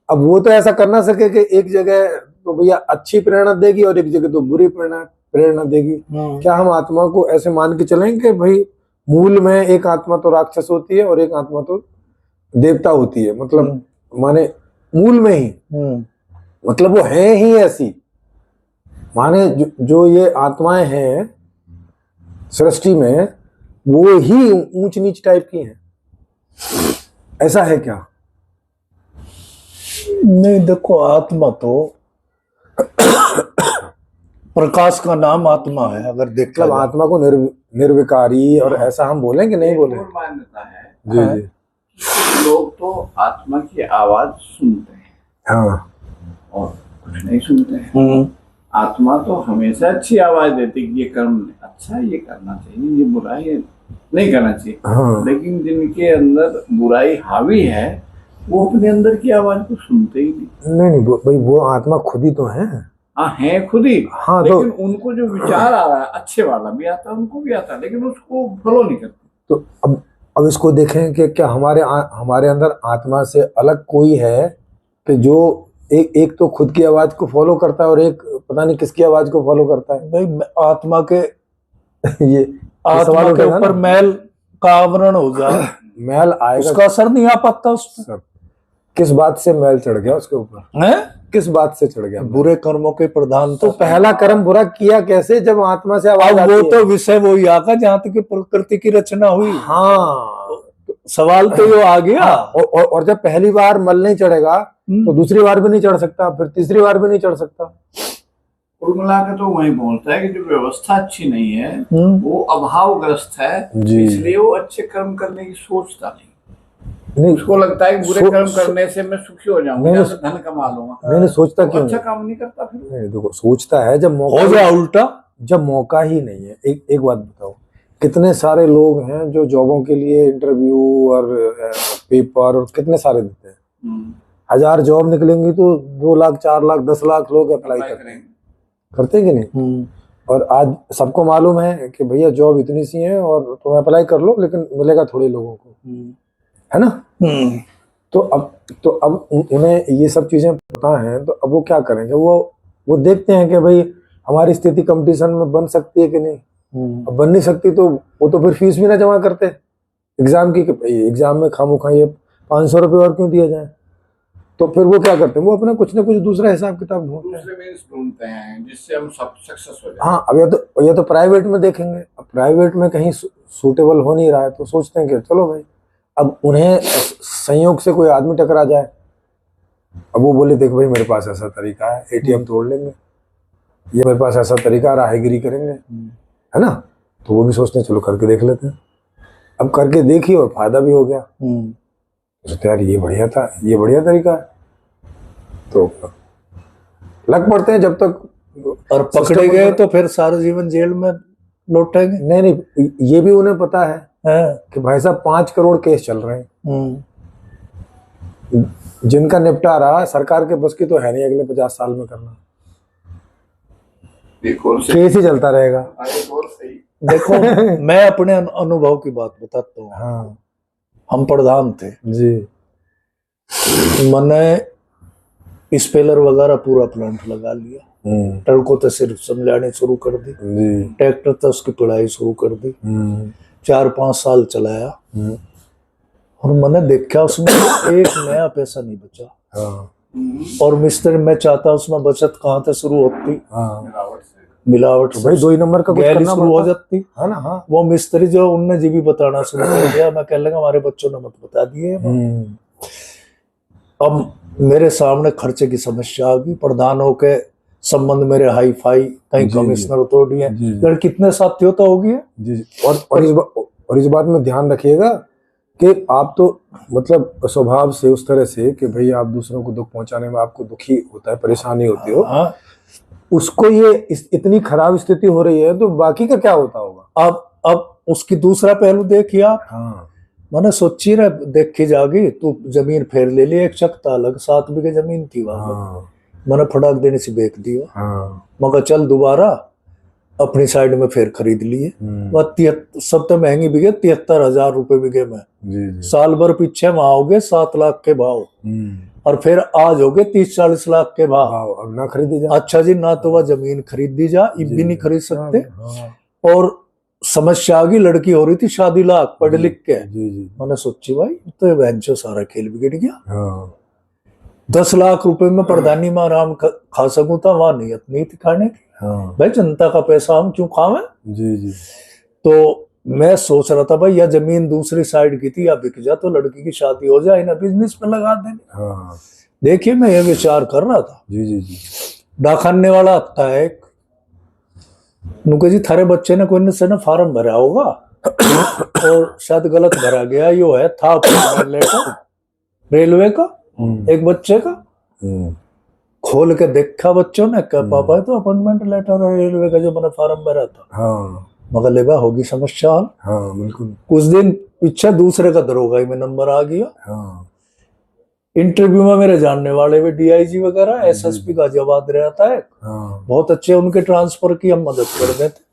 अब वो तो ऐसा कर ना सके कि एक जगह तो भैया अच्छी प्रेरणा देगी और एक जगह तो बुरी प्रेरणा देगी। क्या हम आत्मा को ऐसे मान के चलेंगे भाई मूल में एक आत्मा तो राक्षस होती है और एक आत्मा तो देवता होती है? मतलब माने मूल में ही, मतलब वो है ही ऐसी। माने जो ये आत्माएं हैं सृष्टि में, वो ही ऊंच नीच टाइप की हैं, ऐसा है क्या? नहीं, देखो आत्मा तो प्रकाश का नाम आत्मा है। अगर देखा मतलब आत्मा को निर्विकारी और ऐसा हम बोलेंगे नहीं बोले? और मान्यता है, जी जी, लोग तो आत्मा की आवाज सुनते हैं हाँ, और कुछ नहीं सुनते हैं। आत्मा तो हमेशा अच्छी आवाज देती कि ये कर्म अच्छा ये करना चाहिए, ये बुराई नहीं करना चाहिए। हाँ लेकिन जिनके अंदर बुराई हावी है वो अपने अंदर की आवाज को सुनते ही नहीं। नहीं नहीं भाई वो आत्मा खुद ही तो है। हाँ है खुद ही, हाँ, तो- लेकिन उनको जो विचार आ रहा है अच्छे वाला भी आता है, उनको भी आता है, लेकिन उसको फॉलो नहीं करते। तो अब इसको देखें कि क्या हमारे अंदर आत्मा से अलग कोई है कि जो एक तो खुद की आवाज को फॉलो करता है और एक पता नहीं किसकी आवाज को फॉलो करता है। भाई आत्मा के ये आत्मा सवाल के उठेगा ऊपर ना। मैल का आवरण हो जाए, मैल आएगा उसका असर नहीं आ पाता उस पर। सब। किस बात से मैल चढ़ गया उसके ऊपर, हैं? किस बात से चढ़ गया मैल? बुरे कर्मों के प्रधान तो पहला कर्म बुरा किया कैसे जब आत्मा से आवाज अब आती वो है? तो विषय वही आका जहाँ तक कि प्रकृति की रचना हुई। हाँ सवाल तो ये आ गया। हाँ, और जब पहली बार मल नहीं चढ़ेगा तो दूसरी बार भी नहीं चढ़ सकता, फिर तीसरी बार भी नहीं चढ़ सकता। कुल मिला के तो वही बोलता है कि जो व्यवस्था अच्छी नहीं है वो अभावग्रस्त है, जी। इसलिए वो अच्छे कर्म करने की सोचता नहीं। नहीं उसको लगता है कि बुरे कर्म करने से मैं सुखी हो जाऊंगा, नहीं, ज्यादा धन कमा लूंगा। नहीं सोचता तो क्यों अच्छा नहीं? काम नहीं करता फिर। नहीं देखो सोचता है जब मौका हो जाए उल्टा। जब मौका ही नहीं है। एक बात बताओ, कितने सारे लोग हैं जो जॉबों के लिए इंटरव्यू और पेपर और कितने सारे देते हैं। 1000 जॉब निकलेंगी तो 2 लाख 4 लाख 10 लाख लोग अप्लाई करते हैं कि नहीं? और आज सबको मालूम है कि भैया जॉब इतनी सी है और तुम अप्लाई कर लो, लेकिन मिलेगा थोड़े लोगों को, है ना? तो अब उन्हें ये सब चीजें पता हैं, तो अब वो क्या करेंगे? वो देखते हैं कि भाई हमारी स्थिति कंपटीशन में बन सकती है कि नहीं। अब बन नहीं सकती तो वो तो फिर फीस भी ना जमा करते एग्जाम की, एग्जाम में खामोखा ये 500 रुपये और क्यों दिया जाए। तो फिर वो क्या करते हैं, वो अपना कुछ ना कुछ दूसरा हिसाब किताब ढूंढते हैं। दूसरे मीन्स ढूंढते हैं जिससे हम सब सक्सेस हो जाए। हाँ अब या तो प्राइवेट में देखेंगे, अब प्राइवेट में कहीं सूटेबल हो नहीं रहा है तो सोचते हैं कि चलो भाई, अब उन्हें संयोग से कोई आदमी टकरा जाए, अब वो बोले देख भाई मेरे पास ऐसा तरीका है, एटीएम तोड़ लेंगे, या मेरे पास ऐसा तरीका राहगीरी करेंगे, है ना? तो वो भी सोचते हैं चलो करके देख लेते हैं। अब करके देखिए और फायदा भी हो गया, तो यार ये बढ़िया था, ये बढ़िया तरीका है, तो लग पड़ते हैं जब तक। और पकड़े गए तो फिर सारा जीवन जेल में लौटेंगे। नहीं ये भी उन्हें पता है हैं? कि भाई साहब 5 करोड़ केस चल रहे हैं, जिनका निपटारा सरकार के बस की तो है नहीं अगले 50 साल में करना। एक और से केस ही चलता रहेगा। एक और सही। देखो मैं अपने अनुभव की बात बताता हूँ। हाँ हम प्रधान थे जी। मैंने स्पेलर वगैरह पूरा प्लांट लगा लिया, ट्रकों तो सिर्फ समझाने शुरू कर दी, जी। ट्रैक्टर तो उसकी पिड़ाई शुरू कर दी, 4-5 साल चलाया और मैंने देखा उसमें एक नया पैसा नहीं बचा। हाँ और मिस्त्री मैं चाहता उसमें बचत कहाँ से शुरू होती, हाँ मिलावट तो भाई 2 ही नंबर का कुछ गैली करना शुरू हो पड़ता जाती। है ना। हाँ वो मिस्त्री जो उनने जी भी बताना शुरू कर दिया, मैं कह लगा हमारे बच्चों ने मत बता दिए। अब मेरे सामने खर्चे की समस्या आ गई, प्रधानों के संबंध मेरे हाई फाई, कहीं जी, कमिश्नर अथॉरिटी है, जी, यार कितने साथियों तो होगी है। जी। और इस बात में ध्यान रखिएगा कि आप तो मतलब स्वभाव से उस तरह से कि भाई आप दूसरों को दुख पहुंचाने में आपको दुखी होता है, परेशानी होती हो, हाँ, उसको ये इतनी खराब स्थिति हो रही है तो बाकी का क्या होता होगा। अब उसकी दूसरा पहलू देखिए आप। हाँ मैंने सोची रहा देखी जागी, तू जमीन फेर ले ली, एक चकता अलग 7 बीघे जमीन थी वहां। हाँ मैंने फटाक देने से बेच दिया। हाँ मगर चल दोबारा अपनी साइड में फिर खरीद लिए। वह 73 सब तो महंगी बिके, 73,000 रुपए बिके में। जी जी। साल भर पीछे वहां हो गए 7 लाख के भाव, और फिर आज हो गए 30-40 लाख के भाव। अब ना खरीदी जा। अच्छा जी, ना तो वह जमीन खरीदी जा, इब भी नहीं खरीद सकते। हाँ, और समस्या आ गई, लड़की हो रही थी शादी लाख पढ़ लिख के। जी जी। मैंने सोची भाई तो बेंचो सारा खेल बिगड़ गया। हाँ 10 लाख रुपए में प्रधानी में आराम खा सकूं था, वहां नियत नहीं थी खाने की। हाँ भाई जनता का पैसा हम क्यों खावें। जी जी। तो मैं सोच रहा था भाई यह जमीन दूसरी साइड की थी, या बिक जा तो लड़की की शादी हो जाए, ना बिजनेस पे लगा देंगे। हाँ देखिए मैं ये विचार कर रहा था। जी जी जी। डाकखाने वाला आता है एक, नुके जी थारे बच्चे ने कोई से ना फार्म भरा होगा और शायद गलत भरा गया, यो है था अपॉइंटमेंट लेटर रेलवे का, एक बच्चे का। खोल के देखा बच्चों ने, क्या पापा है तो अपॉइंटमेंट लेटर है रेलवे का जो मैंने फार्म भरा था। हाँ मगर लेबा होगी समस्या हल। हाँ बिल्कुल। कुछ दिन पीछे दूसरे का दरोगा ही में नंबर आ गया। हाँ इंटरव्यू में मेरे जानने वाले भी डीआईजी वगैरह एसएसपी गाजियाबाद रहता है, हाँ बहुत अच्छे उनके ट्रांसफर की हम मदद कर देते।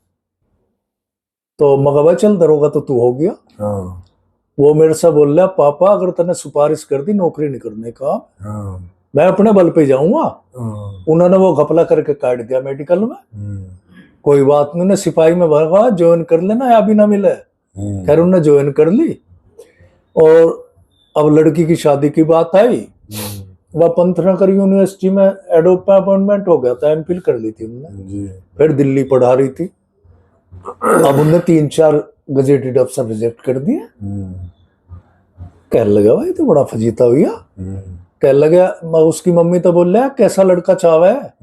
तो मगर भाई चल दरोगा तो तू हो गया। हाँ वो मेरे से बोल रहा पापा अगर तने सिफारिश कर दी नौकरी नहीं करने का, हाँ मैं अपने बल पे जाऊंगा। हाँ। उन्होंने वो घपला करके काट दिया मेडिकल में। हम्म, कोई बात नहीं, उन्हें सिपाही में भगा ज्वाइन कर लेना या भी ना मिले। खैर उन्हें ज्वाइन कर ली। और अब लड़की की शादी की बात आई, वह पंतनगर यूनिवर्सिटी में एडोप में अपॉइंटमेंट हो गया था, एमफिल कर ली थी उन्होंने। जी। फिर दिल्ली पढ़ा रही थी। अब उन्हें 3-4 गजेटेड अफसर रिजेक्ट कर दिए। कहने लगा भाई तो बड़ा फजीता हुआ। कहने लगा उसकी मम्मी तो बोल रहा कैसा लड़का चाहवा है।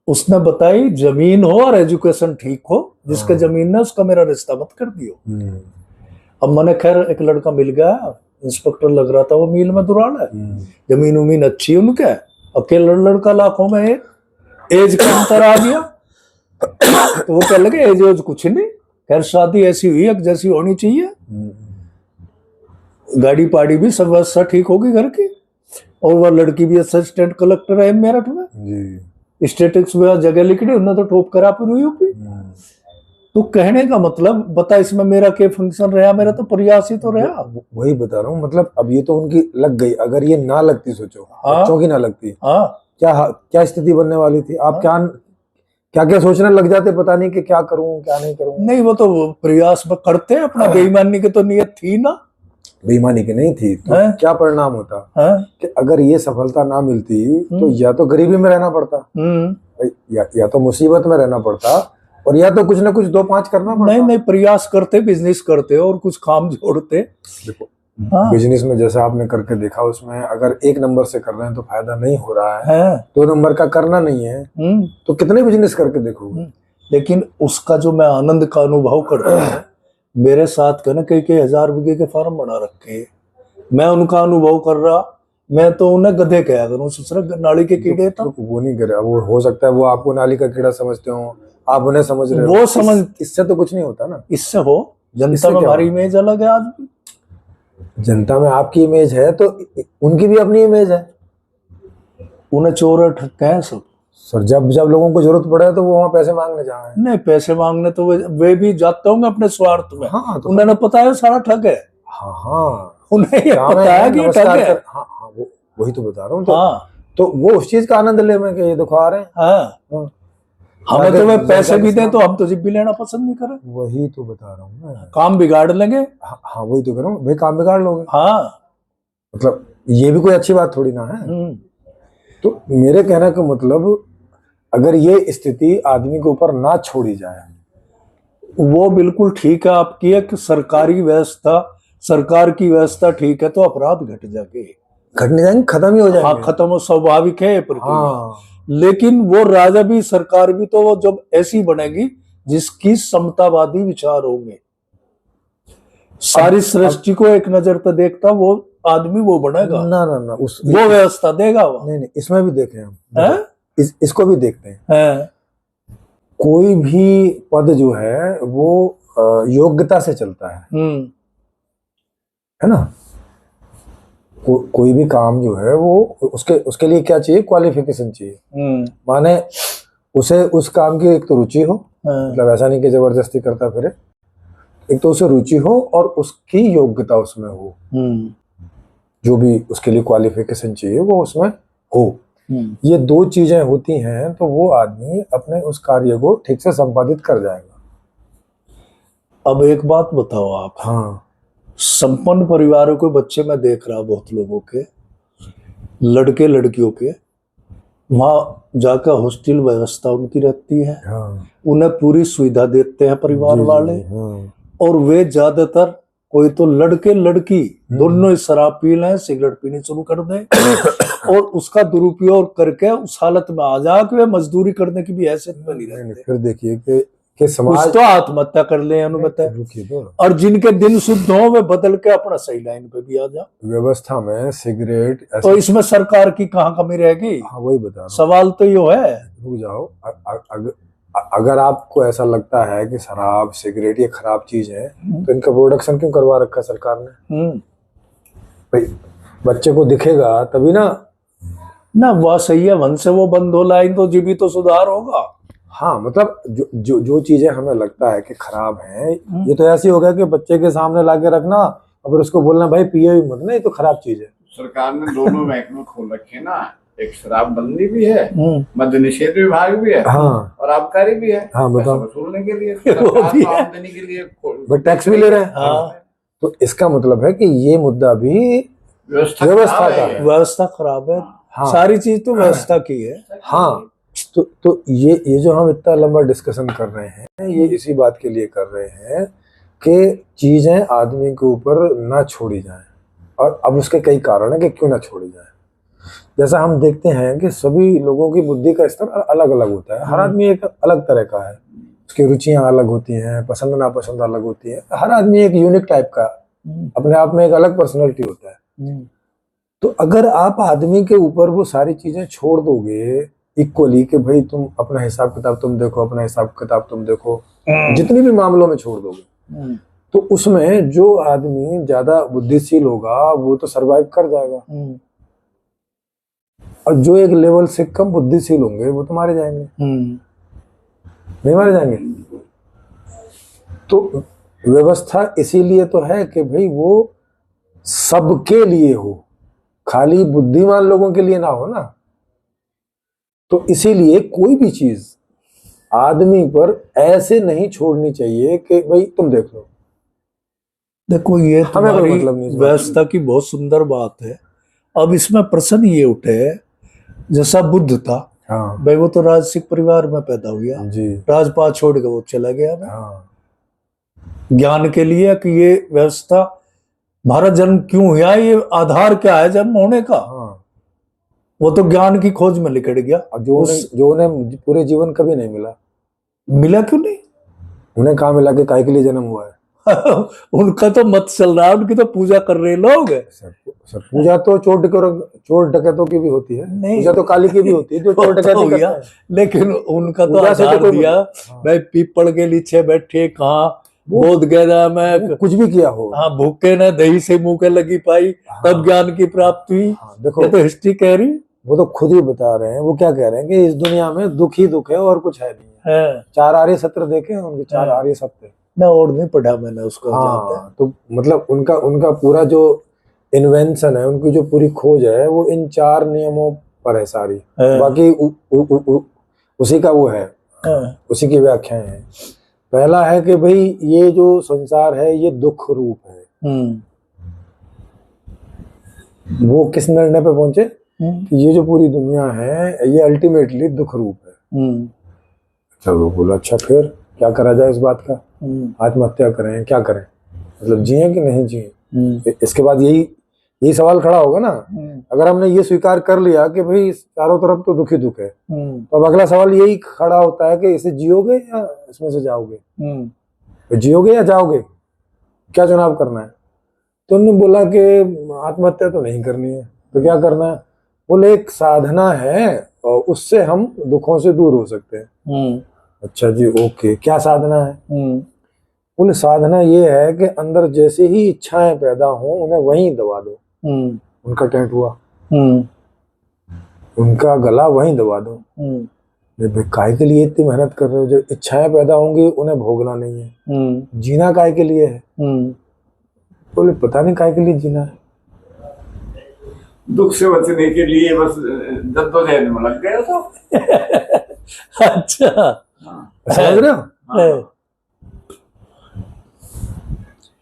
उसने बताई जमीन हो और एजुकेशन ठीक हो, जिसके जमीन है उसका मेरा रिश्ता मत कर दियो। अब मैंने खैर एक लड़का मिल गया, इंस्पेक्टर लग रहा था, वो मील में दुराल है, जमीन उमीन अच्छी है उनके। अकेला लड़का लाखों में एक, एज का अंतर आ गया। तो वो कह लगे एज कुछ नहीं, खैर शादी ऐसी हुई है जैसी होनी चाहिए, गाड़ी पाड़ी भी सब व्यवस्था ठीक होगी घर की। और वह लड़की भी असिस्टेंट कलेक्टर है मेरठ में जी। स्टेटिक्स में जगह लिख दी उन्होंने, तो टॉप करा पूरी यूपी। तो कहने का मतलब बता इसमें मेरा क्या फंक्शन रहा, मेरा तो प्रयास ही तो रहा। वही बता रहा हूँ, मतलब अब ये तो उनकी लग गई, अगर ये ना लगती सोचो, हाँ, बच्चों की ना लगती, हाँ क्या स्थिति बनने वाली थी। आप क्या क्या क्या सोचने लग जाते, पता नहीं कि क्या करूं क्या नहीं करूं। नहीं वो तो प्रयास करते हैं अपना, बेईमानी की तो नियत थी ना। बेईमानी की नहीं थी तो क्या परिणाम होता कि अगर ये सफलता ना मिलती तो या तो गरीबी में रहना पड़ता, या तो मुसीबत में रहना पड़ता, और या तो कुछ ना कुछ 2-5 करना पड़ता। नहीं प्रयास करते, बिजनेस करते और कुछ काम जोड़ते। देखो बिजनेस में जैसा आपने करके देखा, उसमें अगर 1 नंबर से कर रहे हैं तो फायदा नहीं हो रहा है, 2 नंबर का करना नहीं है तो कितने बिजनेस करके देखोगे। लेकिन उसका जो मैं आनंद का अनुभव करता हूँ, मेरे साथ कहना कई 1000 बीघे के फार्म बना रखे, मैं उनका अनुभव कर रहा, मैं तो उन्हें गधे कहा करूँ, ससुर नाली के कीड़े। तो वो नहीं करे, वो हो सकता है वो आपको नाली का कीड़ा समझते हो, आप उन्हें समझ रहे हो, वो समझ, इससे तो कुछ नहीं होता ना। इससे हो जनता में हमारी इमेज अलग है। आज भी जनता में आपकी इमेज है तो उनकी भी अपनी इमेज है। उन्हें चोर ठक्के हैं सब। सर जब लोगों को जरूरत पड़े तो वो वहाँ पैसे मांगने जाए। नहीं पैसे मांगने तो वे भी जाते होंगे अपने स्वार्थ में। हाँ, तो उन्हें पता है सारा ठग है। हाँ उन्हें ये पता है कि ठग है। हाँ वही तो बता रहा हूँ। तो वो उस चीज का आनंद ले में कि ये देखो आ रहे हैं। हमें तो वे पैसे भी दें तो हम तो जिप भी लेना पसंद नहीं करें। वही तो बता रहा हूँ मैं, काम बिगाड़ लेंगे। हाँ वही तो कह रहा हूँ भाई, काम बिगाड़ लोगे। हाँ मतलब ये भी कोई अच्छी बात थोड़ी ना है। तो मेरे कहने का मतलब, अगर ये स्थिति आदमी के ऊपर ना छोड़ी जाए, वो बिल्कुल ठीक है आपकी है कि सरकारी व्यवस्था, सरकार की व्यवस्था ठीक है तो अपराध घटने जाएंगे, खत्म ही हो जाएंगे। हाँ खत्म हो, स्वाभाविक है प्रक्रिया। लेकिन वो राजा भी सरकार भी तो वो जब ऐसी बनेगी जिसकी समतावादी विचार होंगे, सारी सृष्टि को एक नजर तो देखता वो आदमी वो बनेगा ना वो व्यवस्था देगा वो। नहीं इसमें भी देखें हम, इसको भी देखते हैं। कोई भी पद जो है वो योग्यता से चलता है ना। कोई भी काम जो है वो उसके लिए क्या चाहिए, क्वालिफिकेशन चाहिए। माने उसे उस काम की एक तो रुचि हो, मतलब ऐसा नहीं कि जबरदस्ती करता फिरे, एक तो उसे रुचि हो और उसकी योग्यता उसमें हो, जो भी उसके लिए क्वालिफिकेशन चाहिए वो उसमें हो। ये 2 चीजें होती हैं तो वो आदमी अपने उस कार्य को ठीक से संपादित कर जाएगा। अब एक बात बताओ आप, हाँ संपन्न परिवारों के बच्चे मैं देख रहा बहुत लोगों के, लड़के लड़कियों के, वहां जाकर हॉस्टल व्यवस्था उनकी रहती है। उन्हें पूरी सुविधा देते हैं परिवार वाले। और वे ज्यादातर, कोई तो लड़के लड़की दोनों ही शराब पी लें, सिगरेट पीनी शुरू कर दें और उसका दुरुपयोग करके उस हालत में आ जाके वे मजदूरी करने की भी हैसियत में नहीं रहते। फिर देखिए कि समाज तो आत्महत्या कर ले और जिनके दिन शुद्ध हो वे बदल के अपना सही लाइन पे भी आ जा। व्यवस्था में सिगरेट, तो इसमें सरकार की कहाँ कमी रहेगी। हाँ वही बता रहा हूं। सवाल तो यो है। रुक जाओ, अगर आपको ऐसा लगता है कि शराब सिगरेट ये खराब चीज है तो इनका प्रोडक्शन क्यों करवा रखा है सरकार ने? भाई बच्चे को दिखेगा तभी ना। ना वह सही है, वन से वो बंद हो लाइन तो जी भी तो सुधार होगा। हाँ मतलब जो चीजें हमें लगता है कि खराब है, ये तो ऐसी हो गया कि बच्चे के सामने लाके रखना और फिर उसको बोलना भाई पिए ही मत ना, ये तो खराब चीज है। सरकार ने दोनों महकमे खोल रखे ना, एक शराब बंदी भी है, मद्य निषेध विभाग भी है, हाँ और आबकारी भी है। हाँ बताओ। पैसा वसूलने के लिए, वो सरकार भी को है। आमदनी के लिए बट टैक्स भी ले रहे हैं। हाँ। तो इसका मतलब है कि ये मुद्दा भी व्यवस्था व्यवस्था खराब का है। है। व्यवस्था खराब है। हाँ सारी चीज तो व्यवस्था की है। हाँ तो ये जो हम इतना लंबा डिस्कशन कर रहे हैं ये इसी बात के लिए कर रहे हैं कि चीजें आदमी के ऊपर ना छोड़ी जाएं, और अब उसके कई कारण है कि क्यों ना छोड़ी जाएं। जैसा हम देखते हैं कि सभी लोगों की बुद्धि का स्तर अलग अलग होता है, हर आदमी एक अलग तरह का है, उसकी रुचियां अलग होती हैं, पसंद नापसंद अलग होती है, हर आदमी एक यूनिक टाइप का अपने आप में एक अलग पर्सनैलिटी होता है। तो अगर आप आदमी के ऊपर वो सारी चीजें छोड़ दोगे इक्वली कि भाई तुम अपना हिसाब किताब तुम देखो, अपना हिसाब किताब तुम देखो, जितनी भी मामलों में छोड़ दोगे, तो उसमें जो आदमी ज्यादा बुद्धिशील होगा वो तो सरवाइव कर जाएगा, और जो एक लेवल से कम बुद्धिशील होंगे वो तो मारे जाएंगे। नहीं मारे जाएंगे। तो व्यवस्था इसीलिए तो है कि भाई वो सबके लिए हो, खाली बुद्धिमान लोगों के लिए ना हो ना। तो इसीलिए कोई भी चीज आदमी पर ऐसे नहीं छोड़नी चाहिए कि भाई तुम देख लो। देखो ये हमें कोई तुम्हारी मतलब नहीं इस बात व्यवस्था की बहुत सुंदर बात है। अब इसमें प्रश्न ये उठे, जैसा बुद्ध था, हाँ भाई वो तो राजसिक परिवार में पैदा हुआ, जी राजपाट छोड़ के वो चला गया हाँ ज्ञान के लिए कि ये व्यवस्था, हमारा जन्म क्यों हुआ, ये आधार क्या है जन्म होने का, हाँ। वो तो ज्ञान की खोज में निकल गया। और जो उन्हें पूरे जीवन कभी नहीं मिला, मिला क्यों नहीं? उन्हें कहाँ मिला कि काय के लिए जन्म हुआ है। उनका तो मत चल रहा है, उनकी तो पूजा कर रहे लोग। सर पूजा तो चोर डकैतों की भी होती है, नहीं। पूजा तो काली की भी होती है जो चोर डकैती करते हैं। लेकिन उनका तो पूजा से तो आधार कोई दिया, हाँ। भाई पीपल के नीचे बैठे कहाँ बोध गया में, कुछ भी किया हो। हाँ भूखे न दही से मुंह के लगी पाई, तब ज्ञान की प्राप्ति हुई। हाँ, देखो ये तो हिस्ट्री कह रही वो तो खुद ही बता रहे हैं, वो क्या कह रहे हैं कि इस दुनिया में दुख ही दुख है और कुछ है नहीं है। है। 4 आर्य सत्र देखे हैं उनके, 4 आर्य सत्य। मैं और नहीं पढ़ा मैंने उसको। हाँ तो मतलब उनका पूरा जो इन्वेंशन है, उनकी जो पूरी खोज है वो इन 4 नियमों पर है सारी। बाकी उसी का वो है, उसी की व्याख्याएं हैं। पहला है कि भाई ये जो संसार है ये दुख रूप है। वो किस निर्णय पे पहुंचे कि ये जो पूरी दुनिया है ये अल्टीमेटली दुख रूप है। चलो बोलो अच्छा फिर क्या करा जाए इस बात का, आत्महत्या करें क्या करें, मतलब जिए कि नहीं जिए। इसके बाद यही सवाल खड़ा होगा ना। अगर हमने ये स्वीकार कर लिया कि भाई चारों तरफ तो दुख ही दुख है, तो अब अगला सवाल यही खड़ा होता है कि इसे जियोगे या इसमें से जाओगे, तो जियोगे या जाओगे, क्या चुनाव करना है। तो उन्होंने बोला कि आत्महत्या तो नहीं करनी है, तो क्या करना है। बोले एक साधना है और उससे हम दुखों से दूर हो सकते हैं। अच्छा जी ओके, क्या साधना है। बोले साधना ये है कि अंदर जैसे ही इच्छाएं पैदा हो उन्हें वहीं दबा दो। उनका टेंट हुआ, उनका गला वहीं दबा दो। काहे के लिए इतनी मेहनत कर रहे हो, जो इच्छाएं पैदा होंगी उन्हें भोगना नहीं है, जीना काहे के लिए है। बोले पता नहीं काहे के लिए जीना है, दुख से बचने के लिए बस जद्दोजहद में लग गए तो। अच्छा समझ रहे हो।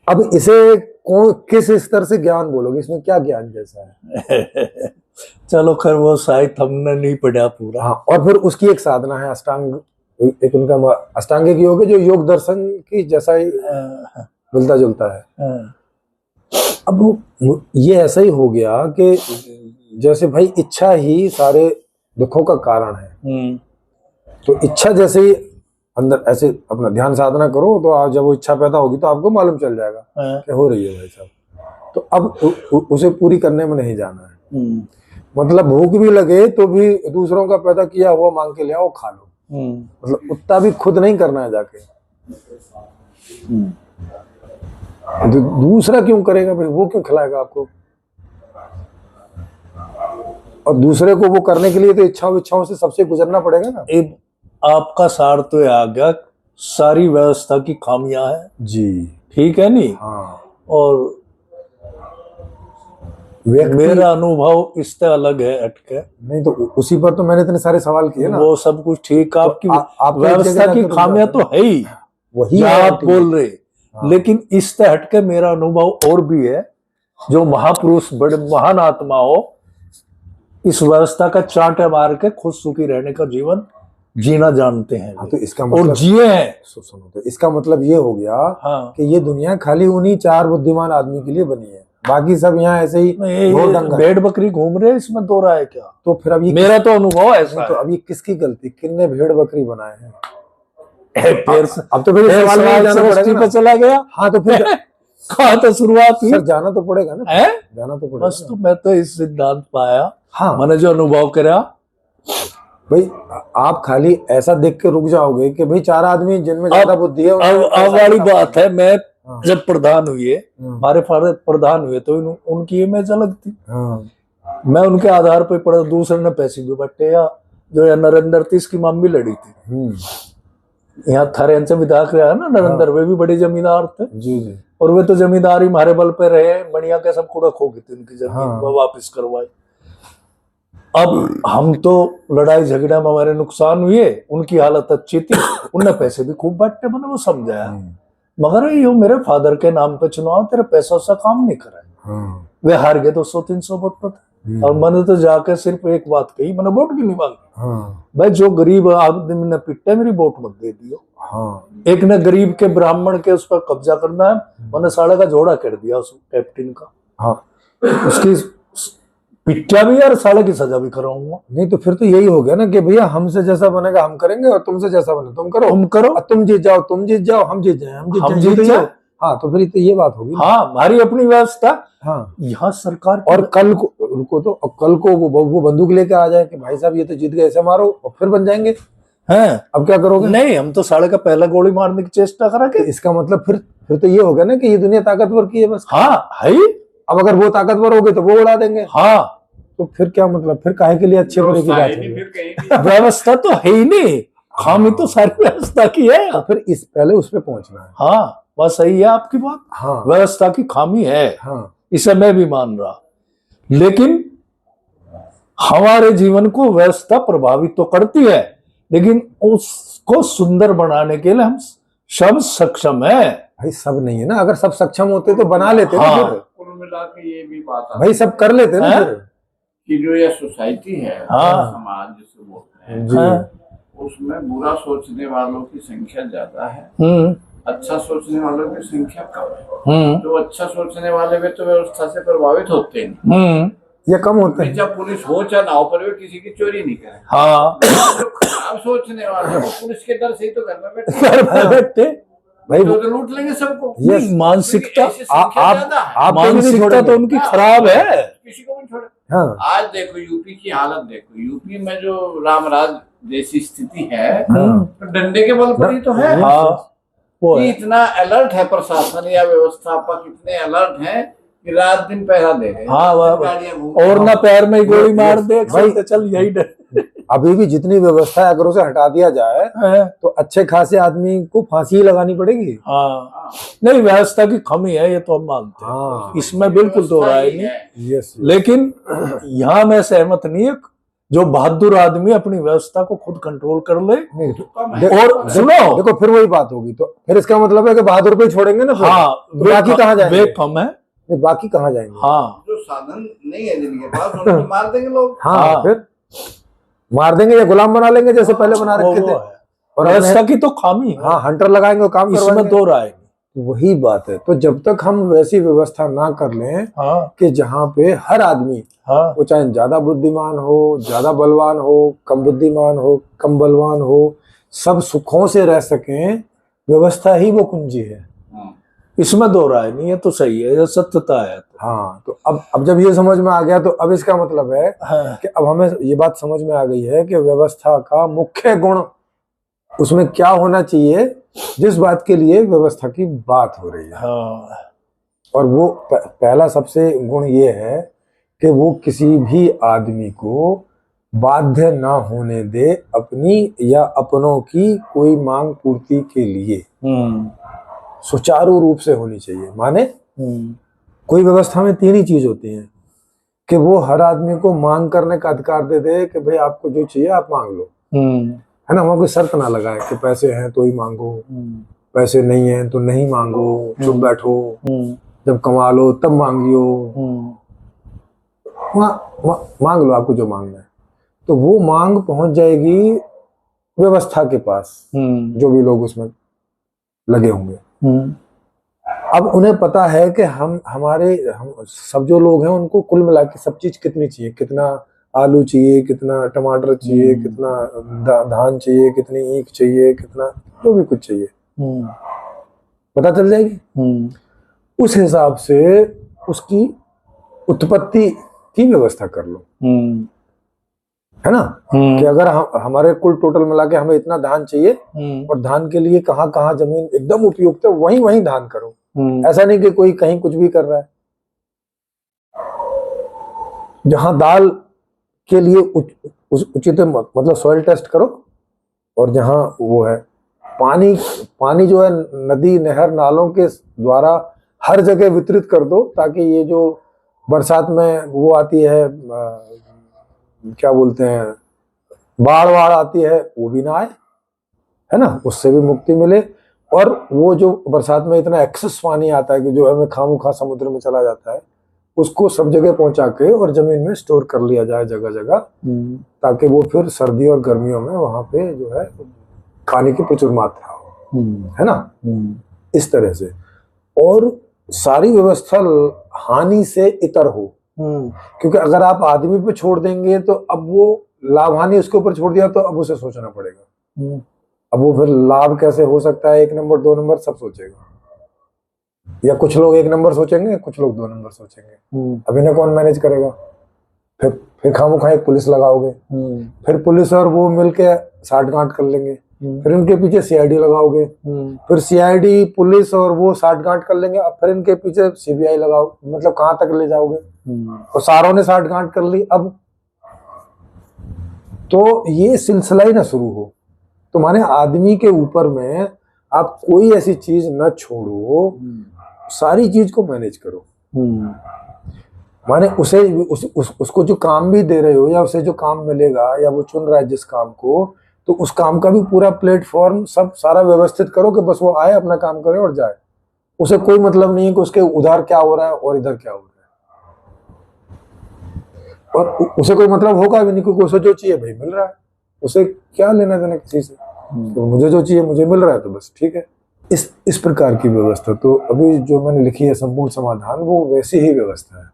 अब इसे किस स्तर से ज्ञान बोलोगे, इसमें क्या ज्ञान जैसा है। चलो खैर वो शायद हमने नहीं पढ़ा पूरा। हाँ और फिर उसकी एक साधना है अष्टांग, एक उनका अष्टांगिक योग है जो योग दर्शन की जैसा ही मिलता जुलता है। अब ये ऐसा ही हो गया कि जैसे भाई इच्छा ही सारे दुखों का कारण है, तो इच्छा जैसे ही अंदर ऐसे अपना ध्यान साधना करो तो आप जब वो इच्छा पैदा होगी तो आपको मालूम चल जाएगा कि हो रही है भाई साहब। तो अब उसे पूरी करने में नहीं जाना है। मतलब भूख भी लगे तो भी दूसरों का पैदा किया हुआ मांग के ले आओ खा लो। मतलब उतना भी खुद नहीं करना है जाके। तो दूसरा क्यों करेगा भाई, वो क्यों खिलाएगा आपको? और दूसरे को वो करने के लिए तो इच्छाओं से सबसे गुजरना पड़ेगा ना। एक आपका सार तो ये आ गया, सारी व्यवस्था की खामियां हैं जी। ठीक है नहीं। हाँ। और व्यक्ति मेरा अनुभव इससे अलग है हटके। नहीं तो उसी पर तो मैंने इतने सारे सवाल किए ना। वो सब कुछ ठीक, आपकी आप व्यवस्था की खामियां तो है ही, वही जो है आप बोल रहे। हाँ। लेकिन इससे हटके मेरा अनुभव और भी है, जो महापुरुष बड़े महान आत्मा हो, इस व्यवस्था का चांटे मार के खुद सुखी रहने का जीवन जीना जानते हैं हाँ, तो इसका और मतलब जिए हैं। सुनो, तो इसका मतलब ये हो गया हाँ, कि ये दुनिया खाली उन्हीं 4 बुद्धिमान आदमी के लिए बनी है, बाकी सब यहाँ ऐसे ही घोर डंगर। भेड़ बकरी घूम रहे हैं, इसमें दो राय क्या? तो फिर अब ये मेरा तो अनुभव ऐसा तो अब ये किसकी गलती, किसने भेड़ बकरी बनाए हैं? है। फिर अब तो फिर सवाल में जाना सृष्टि पड़ेगा पे ना। चला गया। हाँ तो फिर कहाँ तो शुरुआत हुई सर जाना तो पड़ेगा ना, है। जाना तो पड़ेगा। बस तो मैं तो इस सिद्धांत पाया, हाँ मैंने जो अनुभव करा। भाई आप खाली ऐसा देख के रुक जाओगे कि भाई 4 आदमी जिनमें ज्यादा बुद्धि है अब वाली बात है, मैं हाँ। जब प्रधान हुए, हमारे प्रधान हुए, तो उनकी इमेज अलग थी। हाँ। मैं उनके आधार पर पढ़ा, दूसरे ने पैसे भी बट्टे, या जो है नरेंद्र थी, इसकी मम्मी लड़ी थी। यहाँ थारे से विधायक रहा है ना नरेंद्र, वे भी बड़े जमींदार थे। जी जी। और वे तो जमींदारी हमारे बल पे रहे, बढ़िया के सब कुड़क हो गई थी उनकी जमीन। हाँ। वो वापस करवाई। अब हम तो लड़ाई झगड़ा में हमारे नुकसान हुए, उनकी हालत अच्छी थी, उनने पैसे भी खूब बांटे, मैंने वो समझाया, मगर ये मेरे फादर के नाम पे चुनाव, तेरा पैसा सा काम नहीं करा। हाँ। वे हार गए 200-300 वोट पर। और मैंने तो जाकर सिर्फ एक बात कही, मैंने वोट भी नहीं मांगी। हाँ। भाई जो गरीब आदमी ने पिटे, मेरी वोट मत दे दियो। हाँ। एक ने गरीब के ब्राह्मण के उस पर कब्जा करना है, मैंने साले का जोड़ा कर दिया उस कैप्टन का। हाँ। उसकी पिट्टा भी और साले की सजा भी कराऊंगा। नहीं तो फिर तो यही हो गया ना कि भैया हमसे जैसा बनेगा हम करेंगे, और तुमसे जैसा बने तुम करो। तुम करो, और तुम जीत जाओ, तुम जीत जाओ, हम जीत जाए, हम जीत हम जाए, जीत जाए। हाँ तो फिर तो ये बात होगी। हाँ, हमारी अपनी व्यवस्था। हाँ। यहाँ सरकार और कल को रुको तो, और कल को वो बंदूक लेके आ जाए कि भाई साहब ये तो जीत गए, ऐसे मारो, और फिर बन जाएंगे। है, अब क्या करोगे? नहीं, हम तो साले का पहला गोली मारने की चेष्टा करा के। तो इसका मतलब फिर तो ये हो गया ना कि ये दुनिया ताकतवर की है बस। हाँ है। अब अगर वो ताकतवर हो गए तो वो उड़ा देंगे। हाँ, तो फिर क्या मतलब, फिर काहे के लिए अच्छे बुरे की बात है? फिर कहीं भी व्यवस्था तो है ही नहीं, खामी तो सारी व्यवस्था की है। तो फिर इस पहले उस पे पहुंचना है। हाँ, बस सही है आपकी बात। हाँ। व्यवस्था की खामी है, हाँ। इसे मैं भी मान रहा, लेकिन हमारे जीवन को व्यवस्था प्रभावित तो करती है, लेकिन उसको सुंदर बनाने के लिए हम सब सक्षम है। भाई सब नहीं है ना, अगर सब सक्षम होते तो बना लेते ना हाँ। फिर। कुल मिला के ये भी बात आती भाई सब कर लेते ना हैं? फिर। कि जो ये सोसाइटी है, हाँ। समाज जिसे बोलते हैं, जी। हाँ। उसमें बुरा सोचने वालों की संख्या ज्यादा है, हम्म अच्छा सोचने वालों की संख्या कम है। हम्म जो अच्छा सोचने वाले वे तो व्यवस्था से प्रभावित होते नहीं। हम्म ये कम होते फिर हैं। जब पुलिस हो चाहे ना हो, पर वे किसी की चोरी नहीं करें। हाँ, जो खराब सोचने वाले हैं, वो पुलिस के डर से ही तो घर में बैठे घर में बैठे भाई तो लूट लेंगे सबको। ये नहीं, मानसिकता, ऐसी संख्या ज्यादा है। आप तो भी नहीं मानसिकता छोड़ेंगे। तो उनकी खराब है। किसी को भी छोड़े। हाँ। आज देखो यूपी की हालत, देखो यूपी में जो रामराज जैसी स्थिति है, हाँ। तो डंडे के बल पर ही तो है। हाँ, वो कि है। इतना अलर्ट है प्रशासन या व्यवस्थापक, इतने अलर्ट हैं कि रात दिन पहरा दे रहे हैं। हाँ, वाह। गाड़ियां घूम और ना पैर में ही गोली मार दे भाई। भाई, चल यही डर अभी भी जितनी व्यवस्था है अगर उसे हटा दिया जाए है। तो अच्छे खासे आदमी को फांसी ही लगानी पड़ेगी। हाँ, नहीं, व्यवस्था की कमी है, ये तो हम मानते हैं। हाँ। इसमें बिल्कुल दो राय व्यवस्था ही नहीं। है। यस। लेकिन यहाँ मैं सहमत नहीं है, जो बहादुर आदमी अपनी व्यवस्था को खुद कंट्रोल कर ले। नहीं तो कम है। और सुनो, देखो फिर वही बात होगी, तो फिर इसका मतलब है कि बहादुर पे ही छोड़ेंगे ना फिर। हाँ, तो बाकी कहाँ जाएंगे? वे कम है। नहीं, बाकी कहाँ जाएंगे? हाँ, जो साधन नहीं है जिनके पास, उनको मार देंगे लोग। हाँ, हाँ। फिर मार देंगे या गुलाम बना लेंगे जैसे पहले बना वो रखे थे। है। और व्यवस्था की तो खामी है, हाँ हंटर लगाएंगे, काम इसमें करवाएंगे। दो राय नहीं। वही बात है, तो जब तक हम वैसी व्यवस्था ना कर लें हाँ कि जहाँ पे हर आदमी, हाँ वो चाहे ज्यादा बुद्धिमान हो, ज्यादा बलवान हो, कम बुद्धिमान हो, कम बलवान हो, सब सुखों से रह सकें, व्यवस्था ही वो कुंजी है। इसमें दो राय नहीं है, तो सही है, ये सत्यता है। हाँ तो अब जब ये समझ में आ गया, तो अब इसका मतलब है हाँ, कि अब हमें ये बात समझ में आ गई है कि व्यवस्था का मुख्य गुण उसमें क्या होना चाहिए, जिस बात के लिए व्यवस्था की बात हो रही है। हाँ। और वो पहला सबसे गुण ये है कि वो किसी भी आदमी को बाध्य ना होने दे अपनी या अपनों की कोई मांग पूर्ति के लिए। सुचारू रूप से होनी चाहिए। माने कोई व्यवस्था में तीन ही चीज होती हैं कि वो हर आदमी को मांग करने का अधिकार दे दे कि भाई आपको जो चाहिए आप मांग लो, है ना। वहां कोई शर्त ना लगाए कि पैसे हैं तो ही मांगो, पैसे नहीं है तो नहीं मांगो, चुप बैठो, जब कमा लो तब मांगियो, मांग लो आपको जो मांगना है। तो वो मांग पहुंच जाएगी व्यवस्था के पास, जो भी लोग उसमें लगे होंगे। अब उन्हें पता है कि हम सब जो लोग हैं उनको कुल मिला के सब चीज कितनी चाहिए, कितना आलू चाहिए, कितना टमाटर चाहिए, कितना धान चाहिए, कितनी ईख चाहिए, कितना जो भी कुछ चाहिए पता चल जाएगी। उस हिसाब से उसकी उत्पत्ति की व्यवस्था कर लो, है ना। कि अगर हमारे कुल टोटल मिला के हमें इतना धान चाहिए और धान के लिए कहाँ कहाँ जमीन एकदम उपयुक्त है वहीं वहीं धान करो। ऐसा नहीं कि कोई कहीं कुछ भी कर रहा है। जहां दाल के लिए उचित मतलब सॉइल टेस्ट करो, और जहां वो है पानी जो है नदी नहर नालों के द्वारा हर जगह वितरित कर दो, ताकि ये जो बरसात में वो आती है क्या बोलते हैं बाढ़ आती है वो भी ना आए, है ना, उससे भी मुक्ति मिले। और वो जो बरसात में इतना एक्सेस पानी आता है कि जो हमें खामोखा समुद्र में चला जाता है, उसको सब जगह पहुंचा के और जमीन में स्टोर कर लिया जाए जगह जगह, ताकि वो फिर सर्दी और गर्मियों में वहां पे जो है खाने की प्रचुर मात्रा हो, है ना। इस तरह से और सारी व्यवस्था हानि से इतर हो। क्योंकि अगर आप आदमी पे छोड़ देंगे तो अब वो लाभ हानि उसके ऊपर छोड़ दिया तो अब उसे सोचना पड़ेगा। अब वो फिर लाभ कैसे हो सकता है, 1 नंबर 2 नंबर सब सोचेगा, या कुछ लोग 1 नंबर सोचेंगे, कुछ लोग 2 नंबर सोचेंगे। अब इन्हें कौन मैनेज करेगा? फिर खामोखा एक पुलिस लगाओगे, फिर पुलिस और वो मिलके साठगांठ कर लेंगे, फिर इनके पीछे सीआईडी लगाओगे, फिर सीआईडी पुलिस और वो साठगांठ कर लेंगे, अब फिर इनके पीछे सीबीआई लगाओ, मतलब कहाँ तक ले जाओगे? और सारों ने साठगांठ कर ली अब, तो ये सिलसिला ही ना शुरू हो। तो माने आदमी के ऊपर में आप कोई ऐसी चीज न छोड़ो, सारी चीज को मैनेज करो। माने उसको जो काम भी दे रहे हो या उसे जो काम मिलेगा या वो चुन रहा है जिस काम को, तो उस काम का भी पूरा प्लेटफॉर्म सब सारा व्यवस्थित करो कि बस वो आए अपना काम करे और जाए। उसे कोई मतलब नहीं है कि उसके उधर क्या हो रहा है और इधर क्या हो रहा है, और उसे कोई मतलब होगा भी नहीं, क्योंकि उसे जो चाहिए भाई मिल रहा है, उसे क्या लेना देना किसी से। तो मुझे जो चाहिए मुझे मिल रहा है तो बस ठीक है। इस प्रकार की व्यवस्था तो अभी जो मैंने लिखी है संपूर्ण समाधान, वो वैसी ही व्यवस्था है।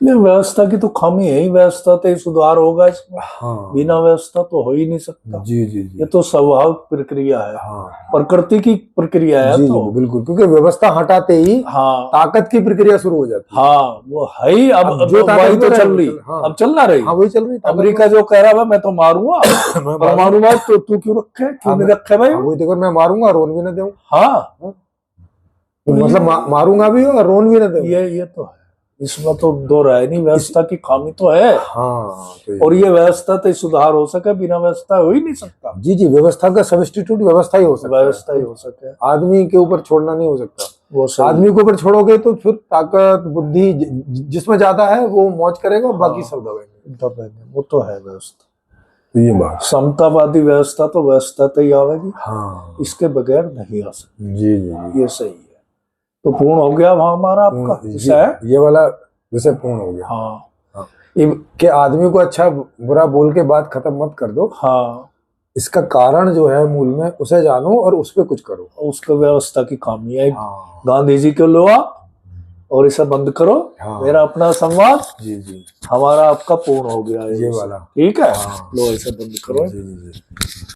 ये व्यवस्था की तो खामी है ही, व्यवस्था तो ही सुधार होगा इसमें। हाँ, बिना व्यवस्था तो हो ही नहीं सकता। जी जी जी, ये तो स्वाभाविक प्रक्रिया है, हाँ प्रकृति की प्रक्रिया है। जी तो जी बिल्कुल, क्योंकि व्यवस्था हटाते ही हाँ ताकत की प्रक्रिया शुरू हो जाती है। हाँ वो है ही। अब जो वही तो चल रही, हाँ, अब चल ना रही। हाँ वही चल रही। अमेरिका जो कह रहा है मैं तो मारूंगा, परमाणु बात तो तू क्यों रखे, क्यों नहीं रखे भाई? वही देखो, मैं मारूंगा रोन भी ना दूं। हाँ मतलब मारूंगा भी और रोन भी ना दूं। ये तो है, इसमें तो दो राय नहीं, व्यवस्था की खामी तो है। हाँ तो और ये व्यवस्था तो सुधार हो सके, बिना व्यवस्था हो ही नहीं सकता। जी जी, व्यवस्था का सब्स्टिट्यूट व्यवस्था ही हो सकता है, व्यवस्था ही हो सके, आदमी के ऊपर छोड़ना नहीं हो सकता। वो आदमी के ऊपर छोड़ोगे तो फिर ताकत बुद्धि जिसमें ज्यादा है वो मौज करेगा और बाकी सब दबेंगे। वो तो है व्यवस्था। तो ये बात समतावादी व्यवस्था तो व्यवस्था तो ही आवेगी, हाँ इसके बगैर नहीं आ सकती। जी जी, ये सही है। तो पूर्ण हो गया वहां हमारा आपका ये वाला विषय पूर्ण हो गया। हाँ कि आदमी को अच्छा बुरा बोल के बात खत्म मत कर दो। हाँ, इसका कारण जो है मूल में उसे जानो और उस पर कुछ करो। उसका व्यवस्था की खामी है। हाँ गांधी जी को लो आप और इसे बंद करो। हाँ, मेरा अपना संवाद जी जी, हमारा आपका पूर्ण हो गया है ये वाला ठीक है। हाँ, लो इसे बंद करो। जी जी।